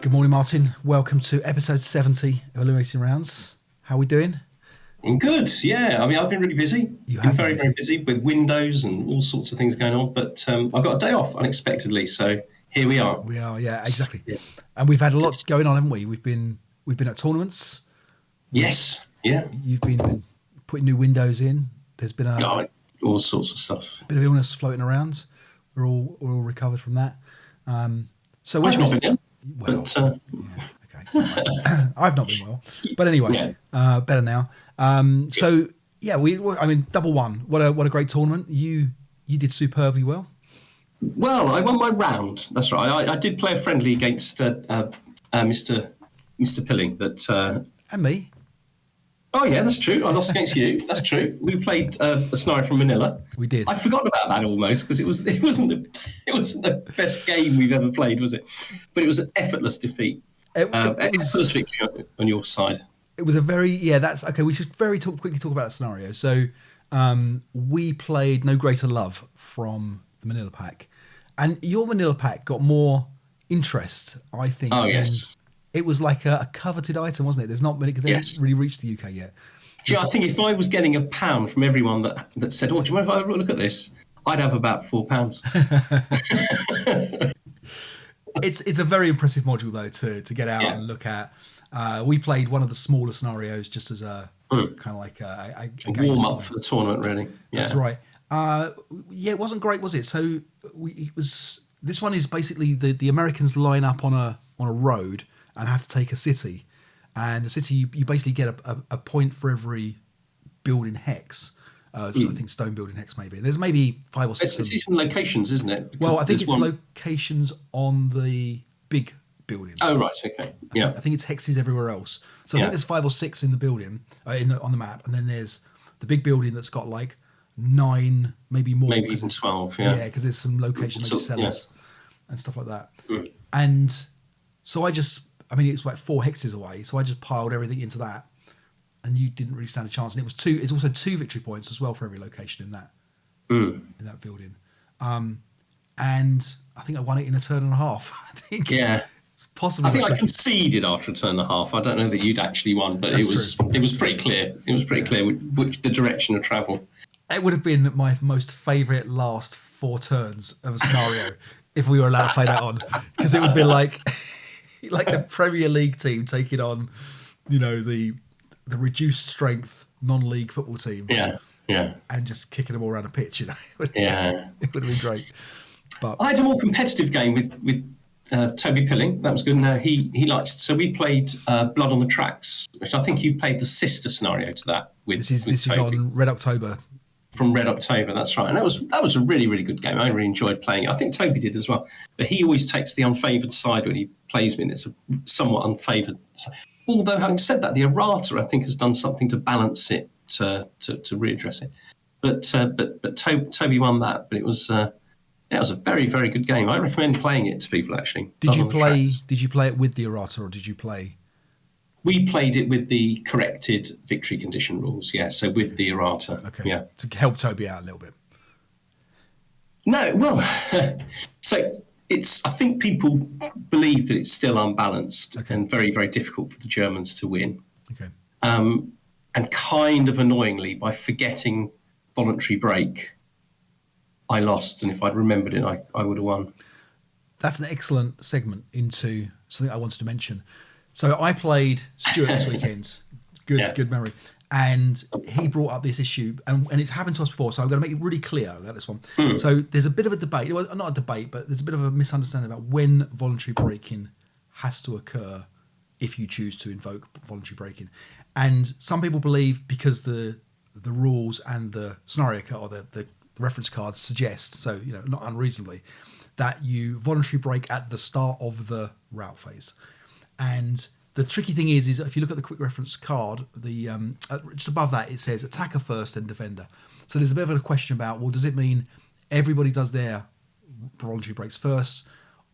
Good morning, Martin. Welcome to episode 70 of Illuminating Rounds. How are we doing? I'm good, yeah. I mean, I've been really busy. You Been have very, been very busy with windows and all sorts of things going on. But I've got a day off unexpectedly, so here we are. We are, yeah, exactly. Yeah. And we've had a lot going on, haven't we? We've been at tournaments. Yes, yeah. You've been putting new windows in. There's been All sorts of stuff. bit of illness floating around. We're all recovered from that. So I've not been ill, well, but okay. I've not been well, but anyway, Yeah. better now. So yeah, double one. What a great tournament. You did superbly well. well, I won my round. That's right. I did play a friendly against Mr. Pilling. But And me. oh yeah, that's true. I lost against you. That's true. We played a scenario from Manila. We did. I'd forgotten about that almost because it wasn't the best game we've ever played, was it? But it was an effortless defeat. Effortless victory on your side. It was a that's okay. We should quickly talk about that scenario. So we played No Greater Love from the Manila pack, and your Manila pack got more interest, I think. Oh yes. It was like a coveted item, wasn't it? There's not many, because they haven't really reached the UK yet. I think if I was getting £1 from everyone that said, "Oh, do you mind if I have a look at this?" I'd have about £4. It's a very impressive module though to get out and look at. We played one of the smaller scenarios just as a kind of like a warm up for the tournament, really. Yeah. That's right. It wasn't great, was it? So this one is basically the Americans line up on a road and have to take a city, and the city you basically get a point for every building hex. I think stone building hex maybe. There's maybe 5 or 6. It's even locations, isn't it? Because well, I think it's locations on the big building. Oh right, okay, yeah. I think it's hexes everywhere else. So I think there's 5 or 6 in the building on the map, and then there's the big building that's got like 9, maybe more. Maybe even 12. Yeah. Yeah, because there's some locations maybe sellers and stuff like that. Mm. And so it's like 4 hexes away. So I just piled everything into that, and you didn't really stand a chance. And it's also 2 victory points as well for every location in that building. And I think I won it in a turn and a half. I think. Yeah. Possibly. I think I conceded after a turn and a half. I don't know that you'd actually won, but it was pretty clear. It was pretty clear which the direction of travel. It would have been my most favourite last 4 turns of a scenario if we were allowed to play that on, because it would be like the Premier League team taking on, the reduced strength non-league football team. Yeah, yeah. And just kicking them all around a pitch. Yeah, it would have been great. But I had a more competitive game with Toby Pilling. That was good. Now he liked. So we played Blood on the Tracks, which I think you played the sister scenario to that with. This is on Red October. From Red October, that's right. And that was a really, really good game. I really enjoyed playing it. I think Toby did as well. But he always takes the unfavoured side when he plays me, and it's a somewhat unfavoured side. Although, having said that, the errata, I think, has done something to balance it, to readdress it. But Toby won that. But it was a very, very good game. I recommend playing it to people, actually. Did you play it with the errata, or did you play? We played it with the corrected victory condition rules, yeah. So with the errata, okay, to help Toby out a little bit. No, well, so I think people believe that it's still unbalanced and very, very difficult for the Germans to win. Okay. And kind of annoyingly, by forgetting voluntary break, I lost. And if I'd remembered it, I would have won. That's an excellent segment into something I wanted to mention. So I played Stuart this weekend. Good memory. And he brought up this issue, and it's happened to us before, so I'm going to make it really clear about this one. So there's a bit of a debate, well, not a debate, but there's a bit of a misunderstanding about when voluntary breaking has to occur if you choose to invoke voluntary breaking. And some people believe, because the rules and the scenario card, or the reference cards suggest, so not unreasonably, that you voluntarily break at the start of the route phase. And the tricky thing is if you look at the quick reference card, the just above that it says attacker first, then defender. So there's a bit of a question about, well, does it mean everybody does their voluntary breaks first,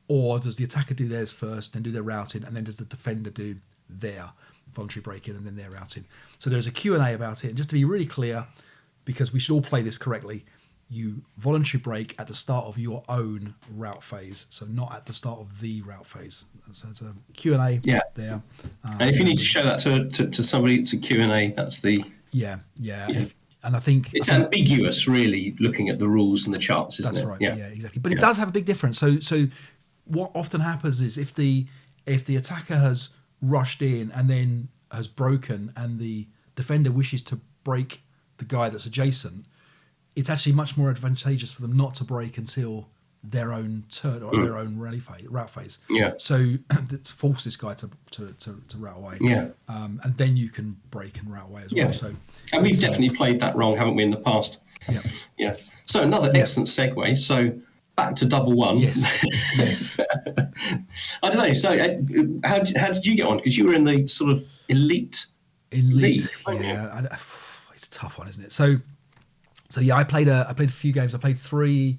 or does the attacker do theirs first, then do their routing, and then does the defender do their voluntary break-in and then their routing? So there's a Q&A about it, and just to be really clear, because we should all play this correctly, you voluntary break at the start of your own route phase, so not at the start of the route phase. So it's a Q&A there. And if you need to show that to somebody, it's a Q&A. That's the... Yeah. And I think it's ambiguous, really, looking at the rules and the charts, isn't it? That's right. Yeah, exactly. But it does have a big difference. So what often happens is if the attacker has rushed in and then has broken, and the defender wishes to break the guy that's adjacent, it's actually much more advantageous for them not to break until their own turn or their own route phase. Yeah. So force this guy to route away. Yeah. And then you can break and route away as well. So, and we've definitely played that wrong, haven't we, in the past? Yeah. Yeah. So another excellent segue. So back to double one. Yes. I don't know. So how did you get on? Because you were in the sort of elite league. Yeah. It's a tough one, isn't it? So yeah, I played a few games. I played three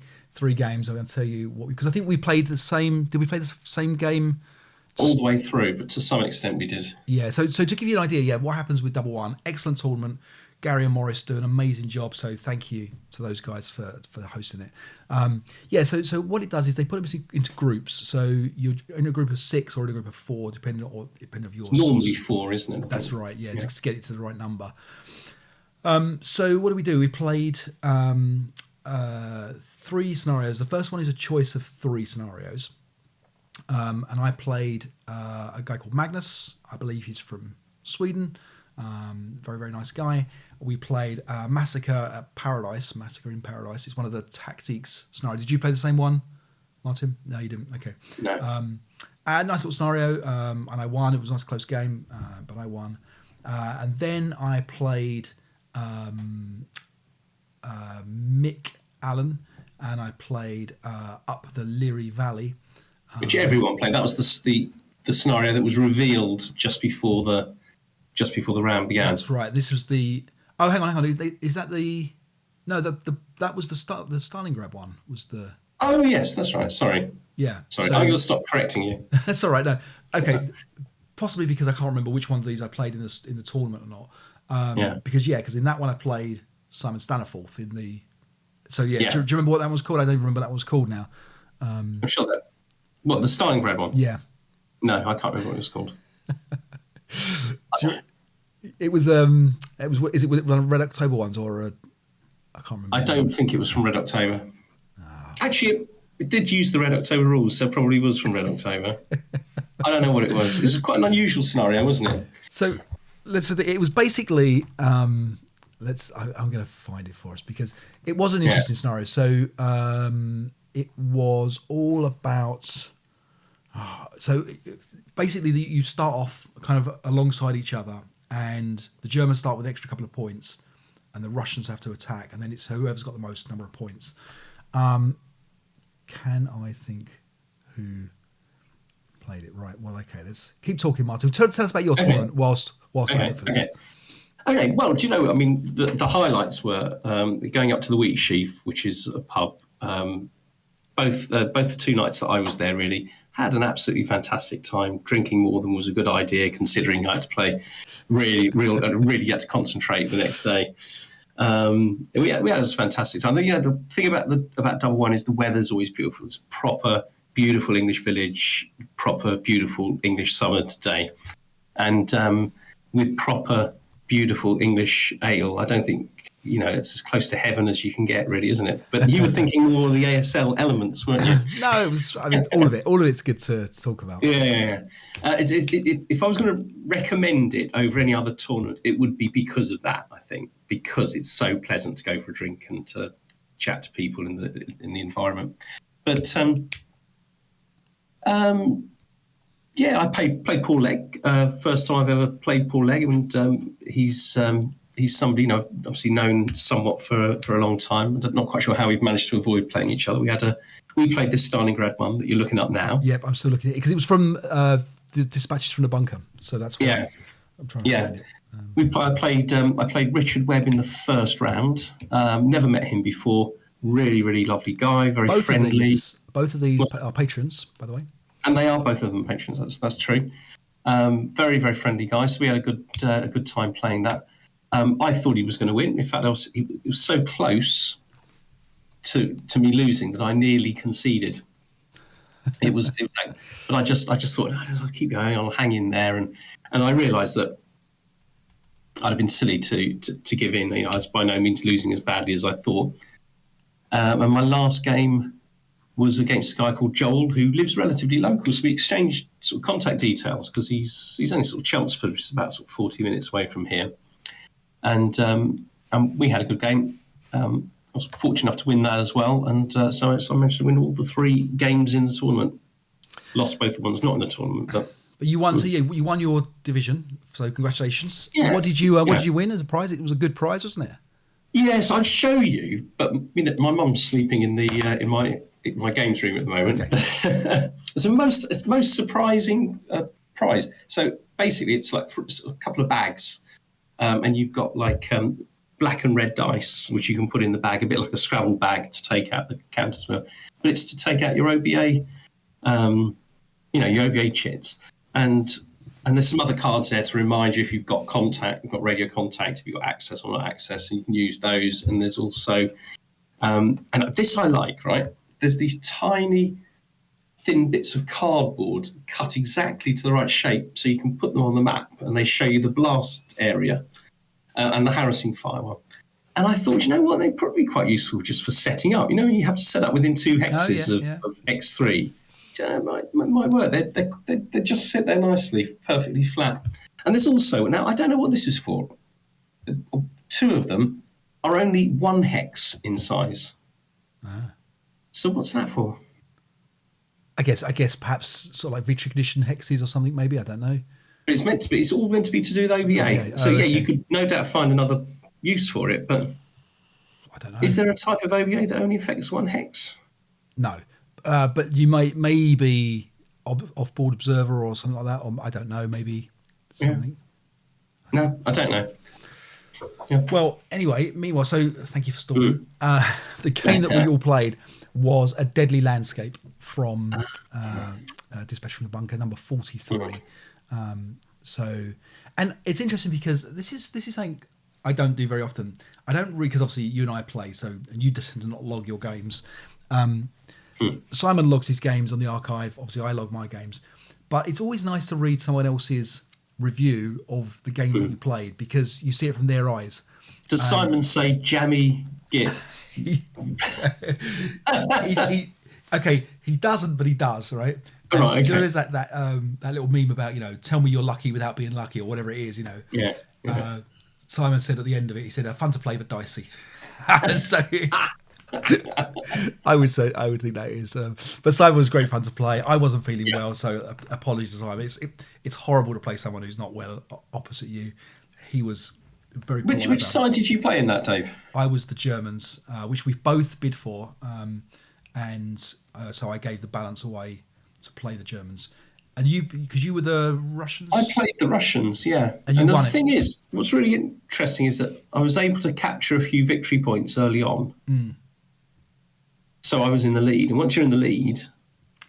games. I'm going to tell you what, because I think we played the same. Did we play the same game? All the way through, but to some extent we did. Yeah. So to give you an idea, what happens with double one? Excellent tournament. Gary and Morris do an amazing job. So thank you to those guys for hosting it. So what it does is they put it into groups. So you're in a group of 6 or in a group of 4, depending on yours. It's normally 4, isn't it? That's right. Yeah. To get it to the right number. So what do? We played 3 scenarios. The first one is a choice of 3 scenarios. And I played a guy called Magnus. I believe he's from Sweden. Very, very nice guy. We played Massacre in Paradise. It's one of the tactics scenarios. Did you play the same one, Martin? No, you didn't. Okay. No. Nice little scenario. And I won. It was a nice close game, but I won. And then I played Mick Allen, and I played Up the Leary Valley. Which everyone played. That was the scenario that was revealed just before the round began. That's right. This was the... Oh, hang on. Is that the... No, that was the Stalingrad one. Was the... Oh, yes, that's right. Sorry. Yeah. Sorry, I'm going to stop correcting you. That's all right. No. Okay. Possibly because I can't remember which one of these I played in the tournament or not. Because in that one I played Simon Staniforth in the... So, yeah. Do you remember what that was called? I don't remember what that was called now. I'm sure that... What, the Stalingrad one? Yeah. No, I can't remember what it was called. It was. Is it one of Red October ones or I can't remember. I don't think it was from Red October. Actually, it did use the Red October rules, so it probably was from Red October. I don't know what it was. It was quite an unusual scenario, wasn't it? So, it was basically. I'm going to find it for us because it was an interesting scenario. So it was all about. So basically, you start off kind of alongside each other, and the Germans start with an extra couple of points, and the Russians have to attack, and then it's whoever's got the most number of points. Can I think who played it? Right. Well, okay. Let's keep talking, Martin. Tell us about your tournament whilst I look for this. Okay. Well, do you know? I mean, the highlights were going up to the Wheat Sheaf, which is a pub. Both the 2 nights that I was there really had an absolutely fantastic time. Drinking more than was a good idea, considering I had to play really had to concentrate the next day. We had a fantastic time. The thing about double one is the weather's always beautiful. It's a proper, beautiful English village, proper, beautiful English summer today. And with proper, beautiful English ale, I don't think, it's as close to heaven as you can get, really, isn't it? But you were thinking more of the ASL elements, weren't you? No, it was. I mean, all of it. All of it's good to talk about. Yeah. If I was going to recommend it over any other tournament, it would be because of that. I think because it's so pleasant to go for a drink and to chat to people in the environment. But I played Paul Legg. First time I've ever played Paul Legg, and he's somebody I've obviously known somewhat for a long time. I'm not quite sure how we've managed to avoid playing each other. We played this Stalingrad one that you're looking up now. Yep, I'm still looking at it because it was from the Dispatches from the Bunker. So that's why I'm trying to find it. I played Richard Webb in the first round. Never met him before. Really, really lovely guy. Very friendly. Both of these are patrons, by the way. And they are both of them patrons. That's true. Very, very friendly guy. So we had a good time playing that. I thought he was going to win. In fact, it was so close to me losing that I nearly conceded. It was like, but I just thought, I'll keep going, I'll hang in there, and I realised that I'd have been silly to give in. I was by no means losing as badly as I thought. And my last game was against a guy called Joel, who lives relatively local. So we exchanged sort of contact details because he's only sort of Chelmsford, which is about sort of 40 minutes away from here. And we had a good game. I was fortunate enough to win that as well. And so I managed to win all the 3 games in the tournament. Lost both the ones not in the tournament, but you won. So you won your division. So congratulations. Yeah. What did you did you win as a prize? It was a good prize, wasn't it? Yes, I'd show you, but my mum's sleeping in the in my games room at the moment. Okay. It's the most surprising prize. So basically, it's like a couple of bags, and you've got like black and red dice, which you can put in the bag, a bit like a Scrabble bag to take out the count as well. But it's to take out your OBA, your OBA chits, and there's some other cards there to remind you if you've got contact, you've got radio contact, if you've got access or not access, and you can use those. And there's also, and this I like, right? There's these tiny, thin bits of cardboard cut exactly to the right shape, so you can put them on the map, and they show you the blast area and the harassing fire one. And I thought, you know what, they'd probably be quite useful just for setting up. You know, you have to set up within 2 hexes of X3. My word, they just sit there nicely, perfectly flat. And there's also, now I don't know what this is for. 2 of them are only 1 hex in size. Ah. So what's that for? I guess perhaps sort of like victory condition hexes or something. Maybe, I don't know. It's meant to be. It's all meant to be to do with OBA. So okay. You could no doubt find another use for it. But I don't know. Is there a type of OBA that only affects 1 hex? No. But you maybe off-board observer or something like that, or I don't know, maybe something. Yeah. No, I don't know. Yeah. Well, anyway, meanwhile, so thank you for stalling. The game that we all played was A Deadly Landscape from Dispatch from the Bunker, number 43. And it's interesting because this is something I don't do very often. I don't read, because obviously you and I play, and you tend to not log your games. Simon logs his games on the archive. Obviously, I log my games, but it's always nice to read someone else's review of the game that you played, because you see it from their eyes. Does Simon say jammy git? Okay, he doesn't, but he does, right? Right, okay. You know, there's that little meme about, tell me you're lucky without being lucky, or whatever it is, Yeah. Simon said at the end of it, he said, fun to play but dicey. So I would think that is. But Simon was great fun to play. I wasn't feeling well, so apologies to Simon. It's horrible to play someone who's not well opposite you. He was very polite. Which side did you play in that, Dave? I was the Germans, which we've both bid for, so I gave the balance away to play the Germans. And you, because you were the Russians? I played the Russians, yeah. And the thing is, what's really interesting is that I was able to capture a few victory points early on. So I was in the lead. And once you're in the lead,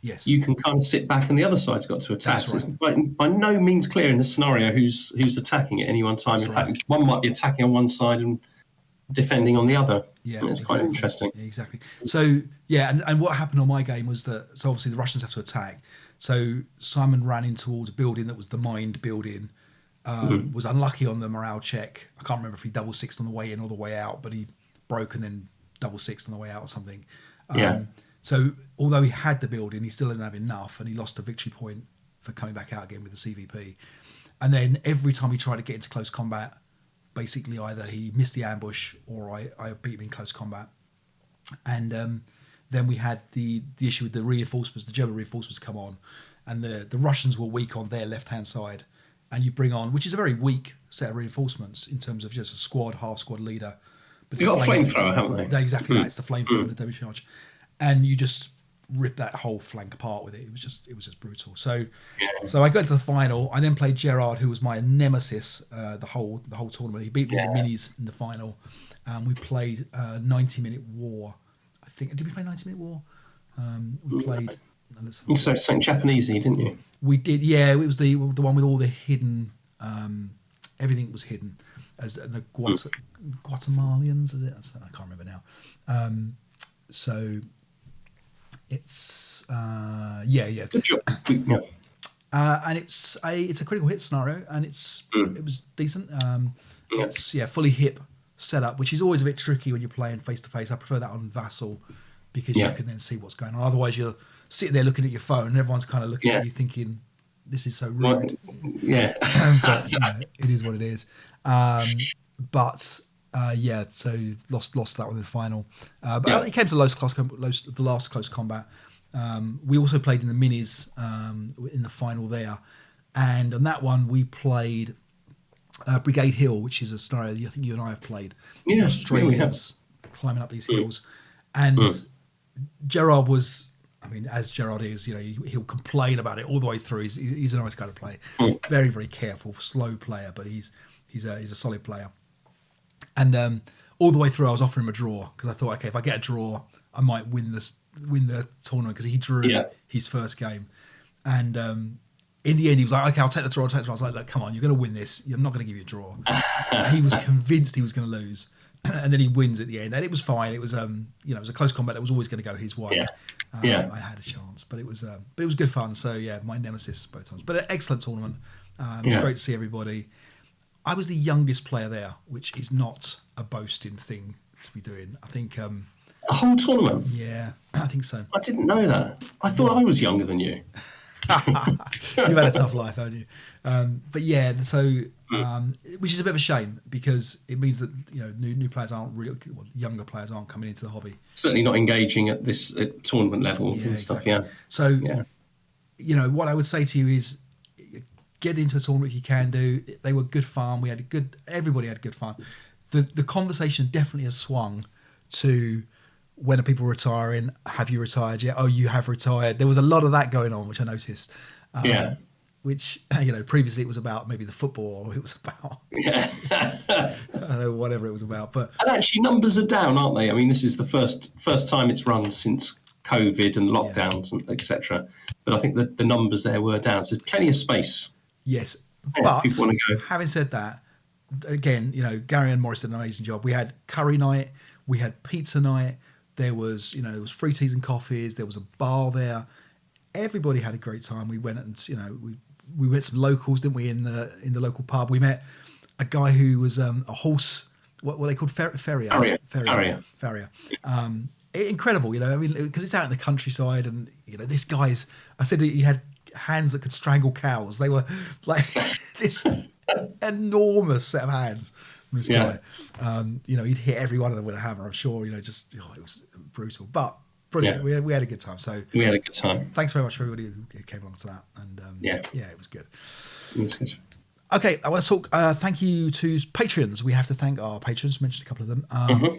yes, you can kind of sit back and the other side's got to attack. Right. So it's by no means clear in this scenario who's attacking at any one time. That's in right. fact, one might be attacking on one side and defending on the other. Yeah, it's quite interesting. Yeah, exactly. So, and what happened on my game was that, so obviously the Russians have to attack. So Simon ran in towards a building that was the mined building, was unlucky on the morale check. I can't remember if he double-sixed on the way in or the way out, but he broke and then double-sixed on the way out or something. So although he had the building, he still didn't have enough, and he lost a victory point for coming back out again with the CVP. And then every time he tried to get into close combat, basically either he missed the ambush or I beat him in close combat. And then we had the issue with the reinforcements, the German reinforcements come on, and the Russians were weak on their left-hand side. And you bring on, which is a very weak set of reinforcements in terms of just a squad, half-squad leader. But you've got a flamethrower, haven't they? Exactly that. It's the flamethrower and the damage charge. And you just rip that whole flank apart with it. It was just brutal. So I got to the final. I then played Gerard, who was my nemesis the whole tournament. He beat me in the minis in the final. We played 90-minute war. I think, did we play 90-minute war? We played. So something Japanesey, didn't you? We did. Yeah, it was the one with all the hidden. Everything was hidden, as the Guatemalans. Is it? I can't remember now. So it's yeah. Good job. Yeah. And it's a critical hit scenario, and it was decent. Yeah. It's fully hip setup, which is always a bit tricky when you're playing face to face. I prefer that on Vassal because you can then see what's going on. Otherwise, you're sitting there looking at your phone, and everyone's kind of looking at you, thinking, "This is so rude." Yeah. But it is what it is. So lost that one in the final. But it came to the last close combat. We also played in the minis in the final there, and on that one we played Brigade Hill, which is a scenario I think you and I have played. Australians climbing up these hills, and Gerard was, I mean, as Gerard is, he'll complain about it all the way through. He's a nice guy to play. Very, very careful, slow player, but he's a solid player. And all the way through, I was offering him a draw because I thought, okay, if I get a draw, I might win the tournament because he drew his first game. And in the end, he was like, okay, I'll take the draw. I was like, look, come on, you're going to win this. I'm not going to give you a draw. He was convinced he was going to lose. And then he wins at the end. And it was fine. It was, it was a close combat that was always going to go his way. I had a chance, but it was good fun. So, my nemesis both times. But an excellent tournament. It was great to see everybody. I was the youngest player there, which is not a boasting thing to be doing. I think... the whole tournament? Yeah, I think so. I didn't know that. I thought I was younger than you. You've had a tough life, haven't you? Which is a bit of a shame because it means that new players aren't really, younger players aren't coming into the hobby. Certainly not engaging at this tournament levels and stuff. Yeah. So, what I would say to you is, get into a tournament if you can do. They were good fun. Everybody had good fun. The conversation definitely has swung to, when are people retiring? Have you retired yet? Oh, you have retired. There was a lot of that going on, which I noticed. Which, previously it was about maybe the football, or it was about, I don't know, whatever it was about. But and actually, numbers are down, aren't they? I mean, this is the first time it's run since COVID and lockdowns and etc. But I think that the numbers there were down. So there's plenty of space. Yes, but people want to go. Having said that, again, Gary and Morris did an amazing job. We had curry night, we had pizza night. There was free teas and coffees. There was a bar there. Everybody had a great time. We went and we met some locals, didn't we? In the local pub, we met a guy who was a horse. What were they called? Farrier. Incredible, I mean, because it's out in the countryside, and this guy's. I said he had hands that could strangle cows. They were like this enormous set of hands. This guy, he'd hit every one of them with a hammer. I'm sure, it was brutal, but brilliant. Yeah. We had a good time. So we had a good time. Thanks very much for everybody who came along to that. And it was good. It was good. Okay, I want to talk. Thank you to Patreons. We have to thank our patrons. Mentioned a couple of them.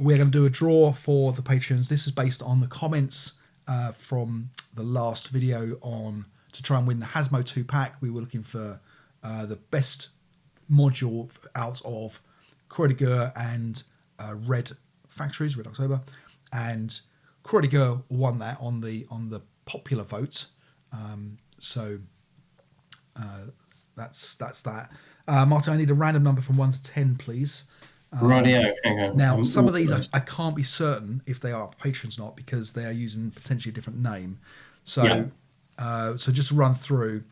We're going to do a draw for the patrons. This is based on the comments from the last video to try and win the Hasmo 2-pack. We were looking for the best module out of Croix de Guerre and Red Factories, Red October, and Croix de Guerre won that on the popular vote. That's that. Martin, I need a random number from 1 to 10, please. Rightio. Now, some of these I can't be certain if they are patrons or not because they are using potentially a different name. So, so just to run through,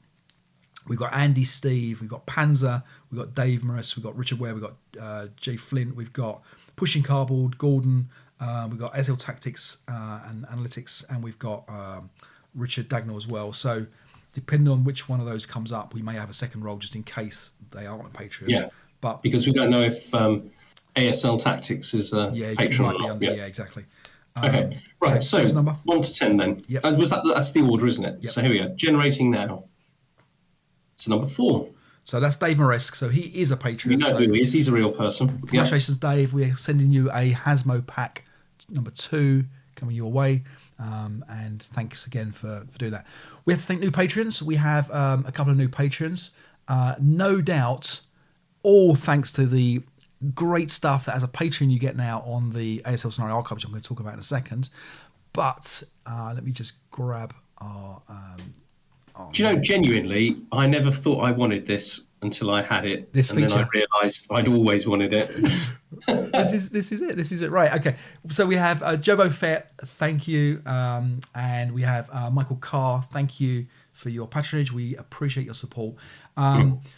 we've got Andy Steve, we've got Panzer, we've got Dave Morris, we've got Richard Ware, we've got Jay Flint, we've got Pushing Cardboard, Gordon, we've got SL Tactics and Analytics, and we've got Richard Dagnall as well. So depending on which one of those comes up, we may have a second roll just in case they aren't a Patreon. Yeah, but because we don't know if ASL Tactics is a Patreon or not. Yeah, exactly. Okay, right. So number 1 to 10 then. Yep. That's the order, isn't it? Yep. So here we are. Generating now. It's number 4. So that's Dave Moresk. So he is a Patreon. We know who he is. He's a real person. Congratulations, Dave. We're sending you a Hasmo pack number 2 coming your way. And thanks again for doing that. We have to thank new patrons. We have a couple of new patrons. No doubt, all thanks to the great stuff that as a patron you get now on the ASL Scenario Archive, which I'm going to talk about in a second. But let me just grab our... Do you know, genuinely, I never thought I wanted this until I had it, This and feature. then I realised I'd always wanted it. This is it. Right. Okay. So we have Jobo Fett, thank you, and we have Michael Carr, thank you for your patronage. We appreciate your support.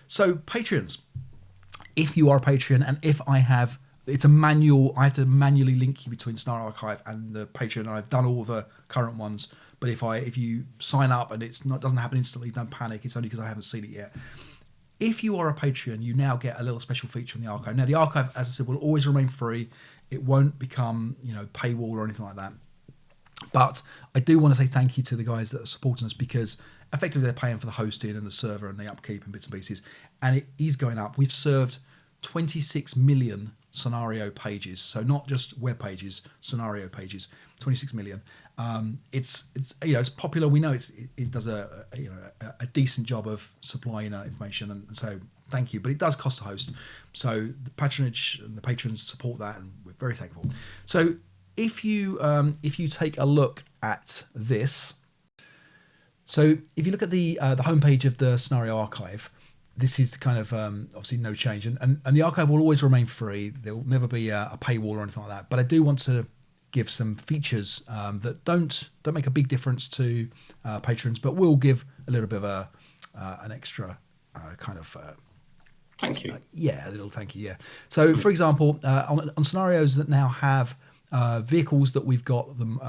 So Patreons, if you are a Patreon, and if I have, it's a manual. I have to manually link you between Scenario Archive and the Patreon. And I've done all the current ones, but if you sign up and doesn't happen instantly, don't panic. It's only because I haven't seen it yet. If you are a Patreon, you now get a little special feature in the archive. Now, the archive, as I said, will always remain free. It won't become, paywall or anything like that. But I do want to say thank you to the guys that are supporting us, because effectively they're paying for the hosting and the server and the upkeep and bits and pieces. And it is going up. We've served 26 million scenario pages. So not just web pages, scenario pages, 26 million. It's popular. We know it does a decent job of supplying information, and so thank you. But it does cost a host, so the patronage and the patrons support that, and we're very thankful. So if you take a look at this, so if you look at the homepage of the Scenario Archive, this is kind of obviously no change, and the archive will always remain free. There will never be a paywall or anything like that. But I do want to give some features that don't make a big difference to patrons, but will give a little bit of an extra kind of thank you. A little thank you. Yeah. So, for example, on scenarios that now have vehicles that we've got them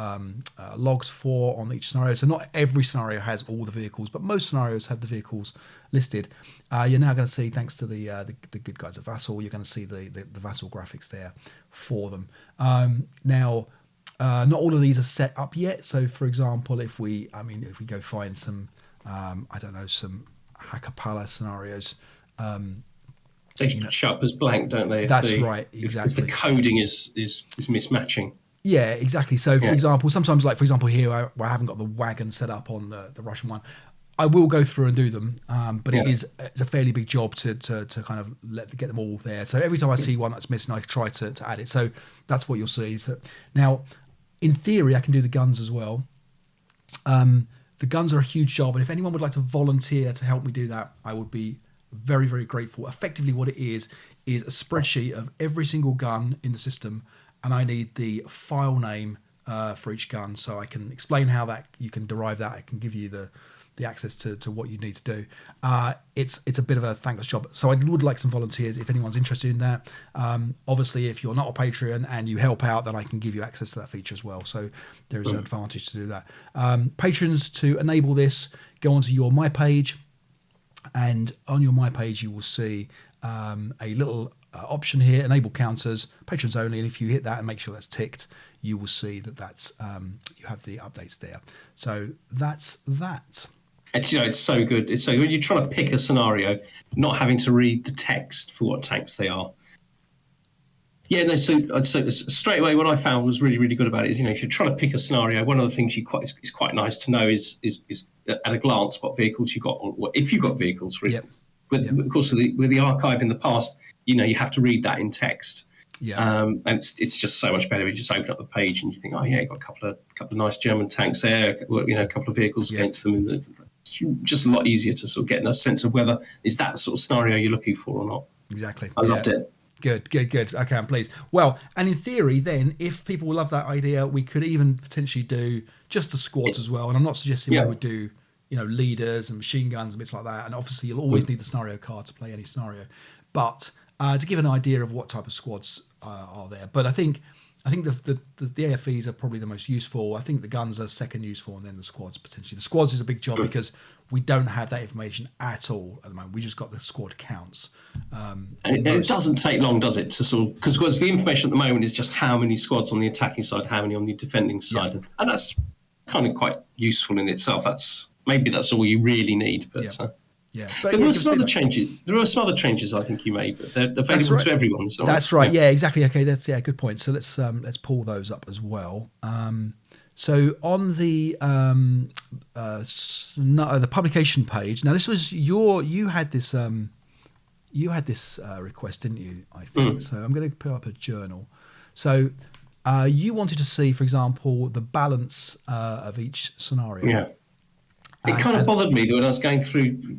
logs for on each scenario. So not every scenario has all the vehicles, but most scenarios have the vehicles listed. You're now going to see, thanks to the good guys at Vassal, you're going to see the Vassal graphics there for them. Now, not all of these are set up yet. So, for example, if we go find some, some Hacker Palace scenarios. They show up as blank, don't they? That's right, exactly. If the coding is mismatching. Yeah, exactly. So, for example, sometimes, like for example here, where I haven't got the wagon set up on the Russian one, I will go through and do them, but it's a fairly big job to kind of get them all there. So every time I see one that's missing, I try to add it. So that's what you'll see. So now, in theory, I can do the guns as well. The guns are a huge job, and if anyone would like to volunteer to help me do that, I would be very, very grateful. Effectively, what it is a spreadsheet of every single gun in the system, and I need the file name for each gun, so I can explain how that you can derive that. I can give you the access to what you need to do. It's a bit of a thankless job, so I would like some volunteers if anyone's interested in that. Obviously, if you're not a Patreon and you help out, then I can give you access to that feature as well, so there is an advantage to do that. Patrons, to enable this, go onto your My Page, and on your My Page you will see a little option here, enable counters, patrons only, and if you hit that and make sure that's ticked, you will see that's you have the updates there. So that's that. It's so good. It's so good. You're trying to pick a scenario, not having to read the text for what tanks they are. Yeah, no. So straight away, what I found was really, really good about it is, if you're trying to pick a scenario, one of the things it's quite nice to know is at a glance what vehicles you got, or if you got vehicles for it. Yep. Of course, with the archive in the past, you have to read that in text. Yeah. And it's just so much better. You just open up the page and you think, oh yeah, you've got a couple of nice German tanks there, a couple of vehicles against them. It's just a lot easier to sort of get a sense of whether is that the sort of scenario you're looking for or not. Exactly. I loved it. Good. Okay, I'm pleased. Well, and in theory, then, if people love that idea, we could even potentially do just the squads as well. And I'm not suggesting we would do, leaders and machine guns and bits like that. And obviously, you'll always need the scenario card to play any scenario. But to give an idea of what type of squads are there. But I think the AFVs are probably the most useful. I think the guns are second useful, and then the squads potentially. The squads is a big job because we don't have that information at all at the moment. We just got the squad counts. It doesn't take long, does it, to sort of, because the information at the moment is just how many squads on the attacking side, how many on the defending side, and that's kind of quite useful in itself. Maybe that's all you really need, but. But there were some other changes. There were some other changes I think you made, but they're available to everyone. So that's right. Yeah, exactly. Okay, that's good point. So let's pull those up as well. So on the publication page. Now this was you had this request, didn't you? I think so. I'm going to put up a journal. So you wanted to see, for example, the balance of each scenario. Yeah. It kind of bothered me that when I was going through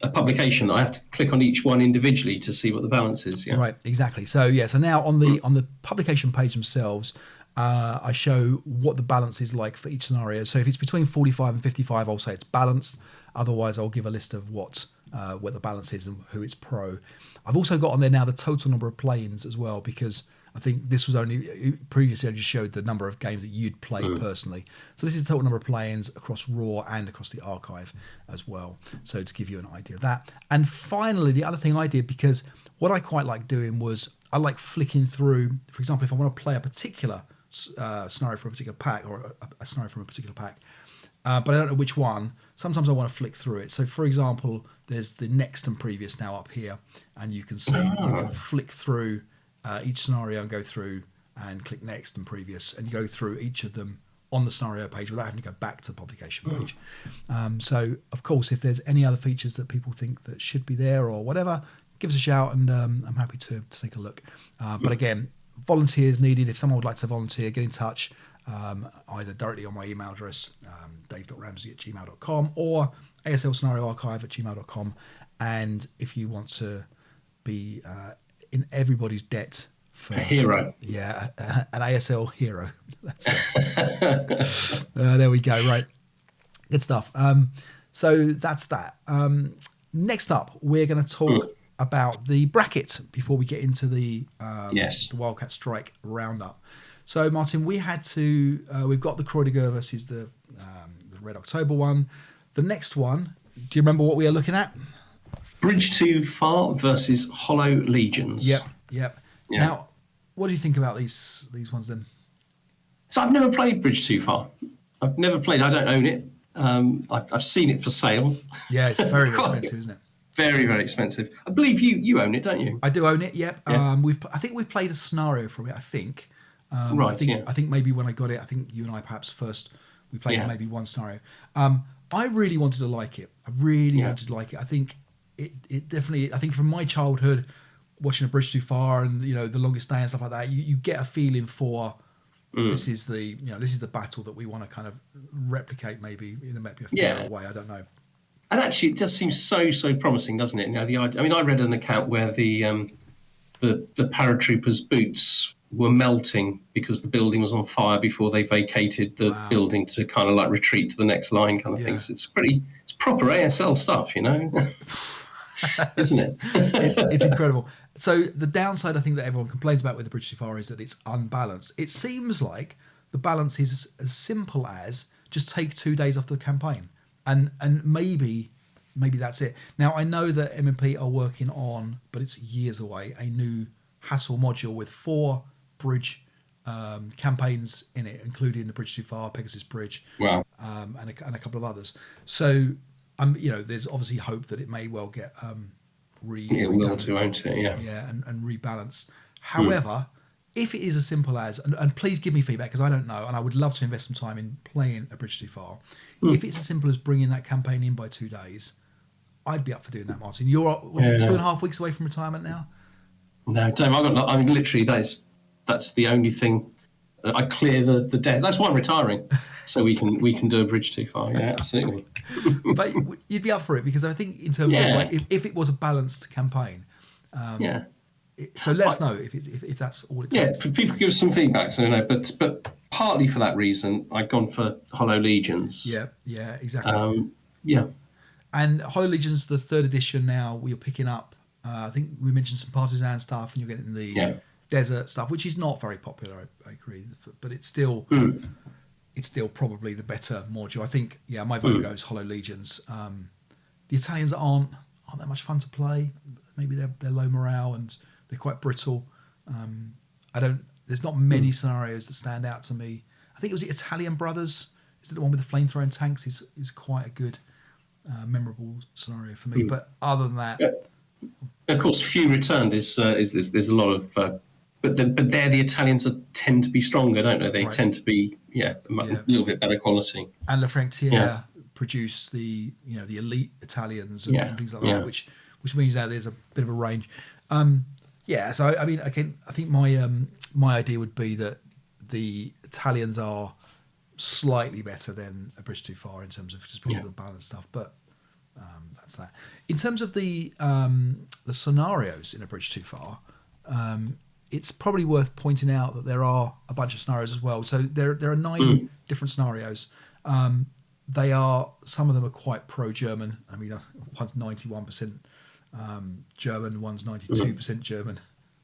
a publication that I have to click on each one individually to see what the balance is. Yeah. Right, exactly. So so now on the publication page themselves, I show what the balance is like for each scenario. So if it's between 45 and 55, I'll say it's balanced. Otherwise, I'll give a list of what the balance is and who it's pro. I've also got on there now the total number of play-ins as well, because I think this was previously I just showed the number of games that you'd played personally. So this is the total number of play-ins across Raw and across the archive as well. So to give you an idea of that. And finally, the other thing I did, because what I quite like doing was I like flicking through, for example, if I want to play a particular scenario from a particular pack, or a scenario from a particular pack, but I don't know which one. Sometimes I want to flick through it. So, for example, there's the next and previous now up here, and you can see you can flick through each scenario and go through and click next and previous, and you go through each of them on the scenario page without having to go back to the publication page. So, of course, if there's any other features that people think that should be there or whatever, give us a shout, and I'm happy to take a look. But again, volunteers needed. If someone would like to volunteer, get in touch. Either directly on my email address, dave.ramsey@gmail.com, or aslscenarioarchive@gmail.com. And if you want to be in everybody's debt for a hero, an ASL hero, that's it. There we go. Right, good stuff. So that's that. Next up, we're going to talk about the bracket before we get into the Wildcat Strike roundup. So, Martin, we've got the Croix de Guerre versus the Red October one. The next one, do you remember what we are looking at? Bridge Too Far versus Hollow Legions. Yep. Yeah. Now, what do you think about these ones then? So I've never played Bridge Too Far. I've never played. I don't own it. I've seen it for sale. Yeah, it's very expensive, isn't it? Very, very expensive. I believe you own it, don't you? I do own it. Yep. Yeah. I think we've played a scenario from it. I think. Right. I think maybe when I got it, I think you and I perhaps first we played maybe one scenario. I really wanted to like it. I really wanted to like it. I think it definitely. I think from my childhood, watching A Bridge Too Far and The Longest Day and stuff like that, you get a feeling for this is the battle that we want to kind of replicate, maybe in a fair way. I don't know. And actually, it just seems so promising, doesn't it? The idea. I mean, I read an account where the paratroopers' boots were melting because the building was on fire before they vacated the building to kind of like retreat to the next line, kind of thing. So it's proper ASL stuff, isn't it? It's incredible. So the downside I think that everyone complains about with the Bridge Too Far is that it's unbalanced. It seems like the balance is as simple as just take 2 days off the campaign, and maybe that's it. Now I know that MMP are working on, but it's years away, a new Hassle module with 4 bridge campaigns in it, including the Bridge Too Far, Pegasus Bridge, and a couple of others. So there's obviously hope that it may well get won't it? And rebalance. However, if it is as simple as, and please give me feedback because I don't know, and I would love to invest some time in playing A Bridge Too Far. If it's as simple as bringing that campaign in by 2 days, I'd be up for doing that, Martin. You're 2.5 weeks away from retirement now. No, Dave, literally that's the only thing. I clear the debt. That's why I'm retiring, so we can do A Bridge Too Far. Yeah, absolutely. But you'd be up for it because I think in terms of like if it was a balanced campaign, so let's know if that's all it takes. Yeah, people give us some feedback. So but partly for that reason, I've gone for Hollow Legions. Yeah, exactly. And Hollow Legions, the 3rd edition now, we're picking up. I think we mentioned some partisan stuff, and you're getting the desert stuff, which is not very popular. I agree, but it's still probably the better module. I think. Yeah, my vote goes Hollow Legions. The Italians aren't that much fun to play. Maybe they're low morale and they're quite brittle. There's not many scenarios that stand out to me. I think it was the Italian Brothers. Is it the one with the flamethrower tanks? Is quite a good, memorable scenario for me. But other than that. Of course, Few Returned is there's a lot of, but there the Italians tend to be stronger, don't they? They tend to be a little bit better quality. And La Frontiere produce the the elite Italians and things like that, which means that there's a bit of a range. So I mean, I think my idea would be that the Italians are slightly better than A Bridge Too Far in terms of just because of the balance stuff, but That's that. In terms of the scenarios in A Bridge Too Far, it's probably worth pointing out that there are a bunch of scenarios as well. So there are 9 different scenarios. They are, some of them are quite pro-German. I mean, one's 91% German, one's 92% German.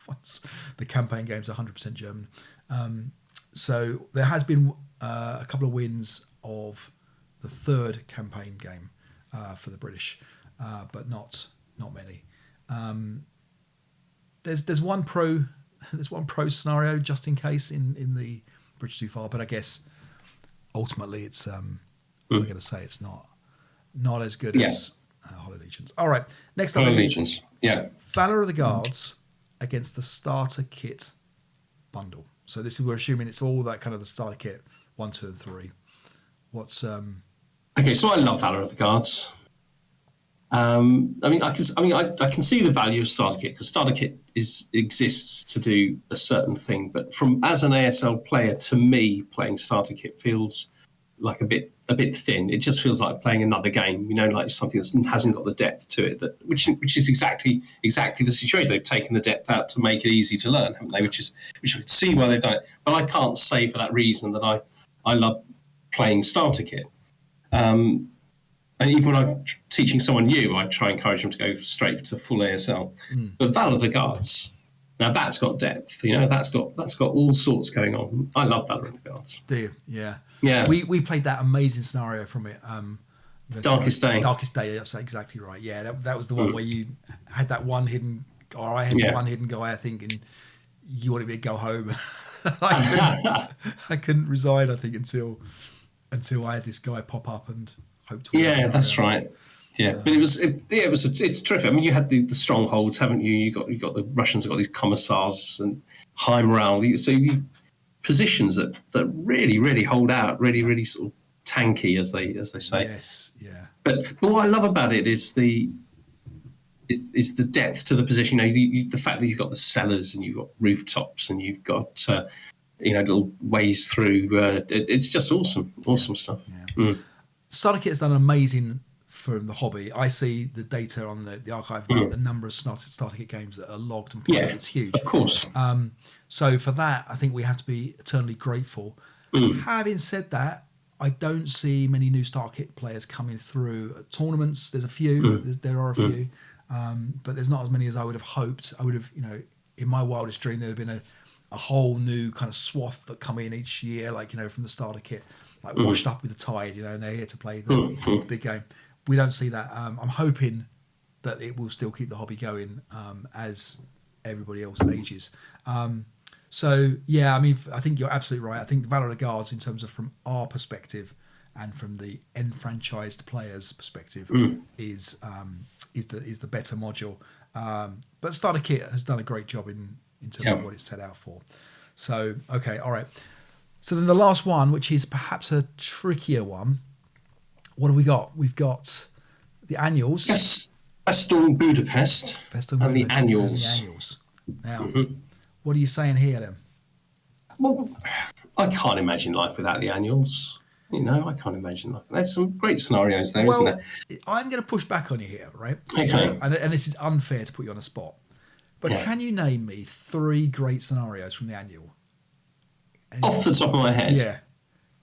Once the campaign game's 100% German. So there has been a couple of wins of the 3rd campaign game for the British, but not many. There's one pro scenario just in case in the Bridge Too Far, but I guess ultimately it's we're going to say it's not as good as Hollow Legions. All right, next up, Hollow Legions. Yeah, Valor of the Guards against the starter kit bundle. So this is, we're assuming it's all that kind of the starter kit 1, 2, and 3. What's okay? So I love Valor of the Guards. I can see the value of starter kit, because starter kit exists to do a certain thing. But as an ASL player, to me, playing starter kit feels like a bit thin. It just feels like playing another game, like something that hasn't got the depth to it. Which is exactly the situation. They've taken the depth out to make it easy to learn, haven't they? Which I could see why they've done it. But I can't say for that reason that I love playing starter kit. And even when I'm teaching someone new, I try and encourage them to go straight to full ASL. But Valor of the Guards, now that's got depth. That's got all sorts going on. I love Valor of the Guards. Do you? Yeah. Yeah. We played that amazing scenario from it. Darkest Day. Darkest Day. That's exactly right. Yeah, that was the one where you had that one hidden, or I had the one hidden guy, I think, and you wanted me to go home. I couldn't resign, I think, until I had this guy pop up and hope to win. Yeah, that's right. Yeah, but it's terrific. I mean, you had the strongholds, haven't you? You got the Russians have got these commissars and high morale. So you positions that really, really hold out, really, really sort of tanky, as they say. Yes, yeah. But what I love about it is the depth to the position. The fact that you've got the cellars and you've got rooftops and you've got little ways through. It's just awesome stuff. Yeah. Starter Kit has done amazing for the hobby. I see the data on the archive about the number of starter kit games that are logged and played. Yeah, it's huge. Of course. So for that, I think we have to be eternally grateful. Having said that, I don't see many new starter kit players coming through at tournaments. There's a few. There are a few, but there's not as many as I would have hoped. I would have, in my wildest dream, there would have been a whole new kind of swath that come in each year, like from the starter kit, like washed up with the tide, and they're here to play the big game. We don't see that. I'm hoping that it will still keep the hobby going as everybody else ages. So yeah, I mean, I think you're absolutely right. I think the Valor of the Guards, in terms of from our perspective and from the enfranchised players' perspective, is the better module. But Starter Kit has done a great job in terms of what it's set out for. So okay, all right. So then the last one, which is perhaps a trickier one. What have we got? We've got the annuals. Yes, Festung Budapest and the annuals. Now, what are you saying here then? Well, I can't imagine life without the annuals. I can't imagine life. There's some great scenarios there, isn't there? I'm going to push back on you here, right? Okay. So, and this is unfair to put you on a spot, but can you name me 3 great scenarios from the annual? Off the top of my head? Yeah.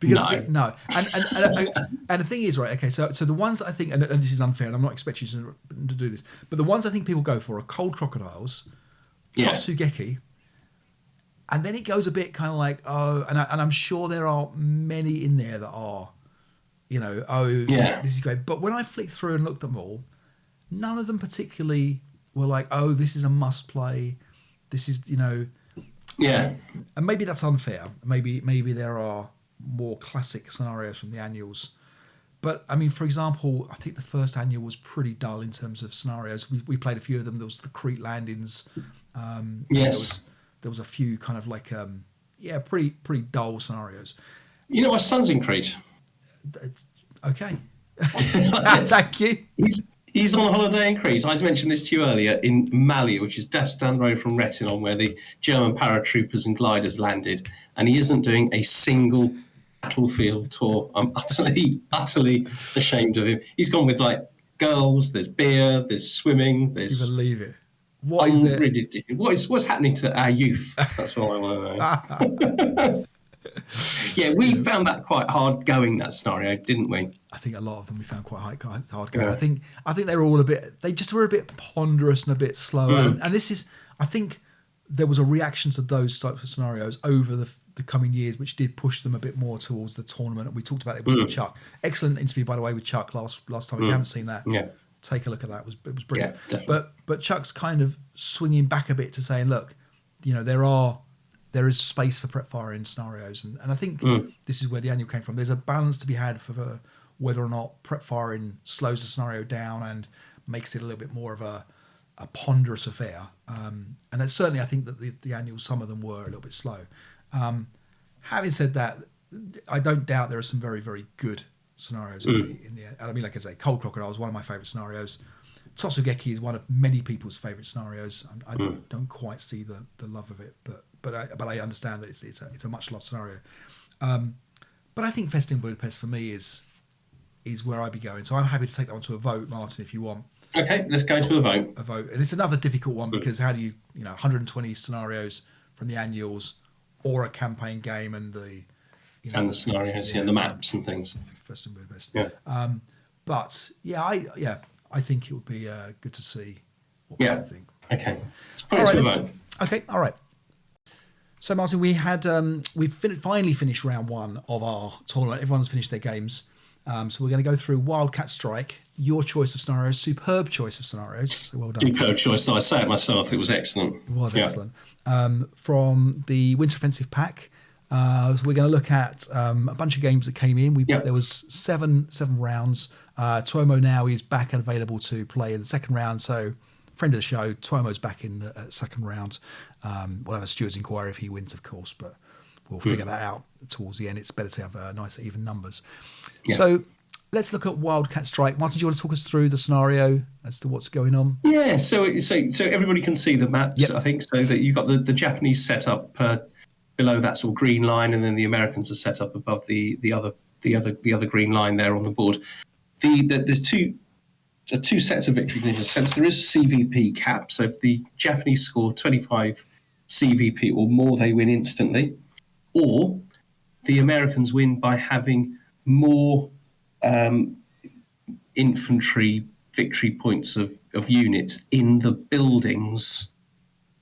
Because no. And the thing is, right, okay, so the ones that I think, and this is unfair, and I'm not expecting you to do this, but the ones I think people go for are Cold Crocodiles, Totsugeki, and then it goes a bit kind of like, and I'm sure there are many in there that are, this is great. But when I flicked through and looked at them all, none of them particularly were like, this is a must play. This is, Yeah. And maybe that's unfair. Maybe there are more classic scenarios from the annuals. But I mean, for example, I think the first annual was pretty dull in terms of scenarios. We played a few of them. There was the Crete landings. Yes. There was a few kind of like, pretty dull scenarios. My son's in Crete. Okay. Thank you. He's on holiday in Crete. I mentioned this to you earlier, in Mali, which is just down the road from Retinon, where the German paratroopers and gliders landed, and he isn't doing a single battlefield tour. I'm utterly ashamed of him. He's gone with like girls, there's beer, there's swimming, You there's believe it? What is there? What's happening to our youth? That's what I want to know. Yeah, we found that quite hard going, that scenario, didn't we? I think a lot of them we found quite hard going. Yeah. I think they were all they just were a bit ponderous and a bit slower. And this is, I think there was a reaction to those types of scenarios over the coming years, which did push them a bit more towards the tournament. And we talked about it with Chuck. Excellent interview, by the way, with Chuck last time. If you haven't seen that, take a look at that. It was brilliant. Yeah, but Chuck's kind of swinging back a bit to saying, look, there is space for prep firing scenarios, and I think this is where the annual came from. There's a balance to be had for whether or not prep firing slows the scenario down and makes it a little bit more of a ponderous affair. And certainly I think that the annuals, some of them were a little bit slow. Having said that, I don't doubt there are some very, very good scenarios in the end. I mean, like I say, Cold Crocodile is one of my favourite scenarios. Totsugeki is one of many people's favourite scenarios. I don't quite see the love of it, but I understand that it's a much loved scenario. But I think Festin Budapest for me is where I'd be going. So I'm happy to take that one to a vote, Martin, if you want. Okay, let's go to a vote. A vote, and it's another difficult one because how do you 120 scenarios from the annuals or a campaign game and the and the scenarios, the maps and things. Festin Budapest. Yeah. But I think it would be good to see what people think. Okay, let's put it to a vote. Okay, all right. So, Martin, we had we've finally finished round one of our tournament. Everyone's finished their games. So we're going to go through Wildcat Strike, your choice of scenarios, superb choice of scenarios. So well done. Superb choice. I say it myself. It was excellent. It was excellent. From the Winter Offensive pack, so we're going to look at a bunch of games that came in. There was seven rounds. Tuomo now is back and available to play in the second round. So, friend of the show, Tuomo's back in the second round. We'll have a steward's inquiry if he wins, of course, but we'll figure that out towards the end. It's better to have nice even numbers. Yeah. So let's look at Wildcat Strike. Martin, do you want to talk us through the scenario as to what's going on? Yeah, so everybody can see the maps, I think, so that you've got the Japanese set up below that sort of green line, and then the Americans are set up above the other green line there on the board. There's two sets of victory conditions. Since there is a CVP cap, so if the Japanese score 25 CVP or more, they win instantly, or the Americans win by having more infantry victory points of units in the buildings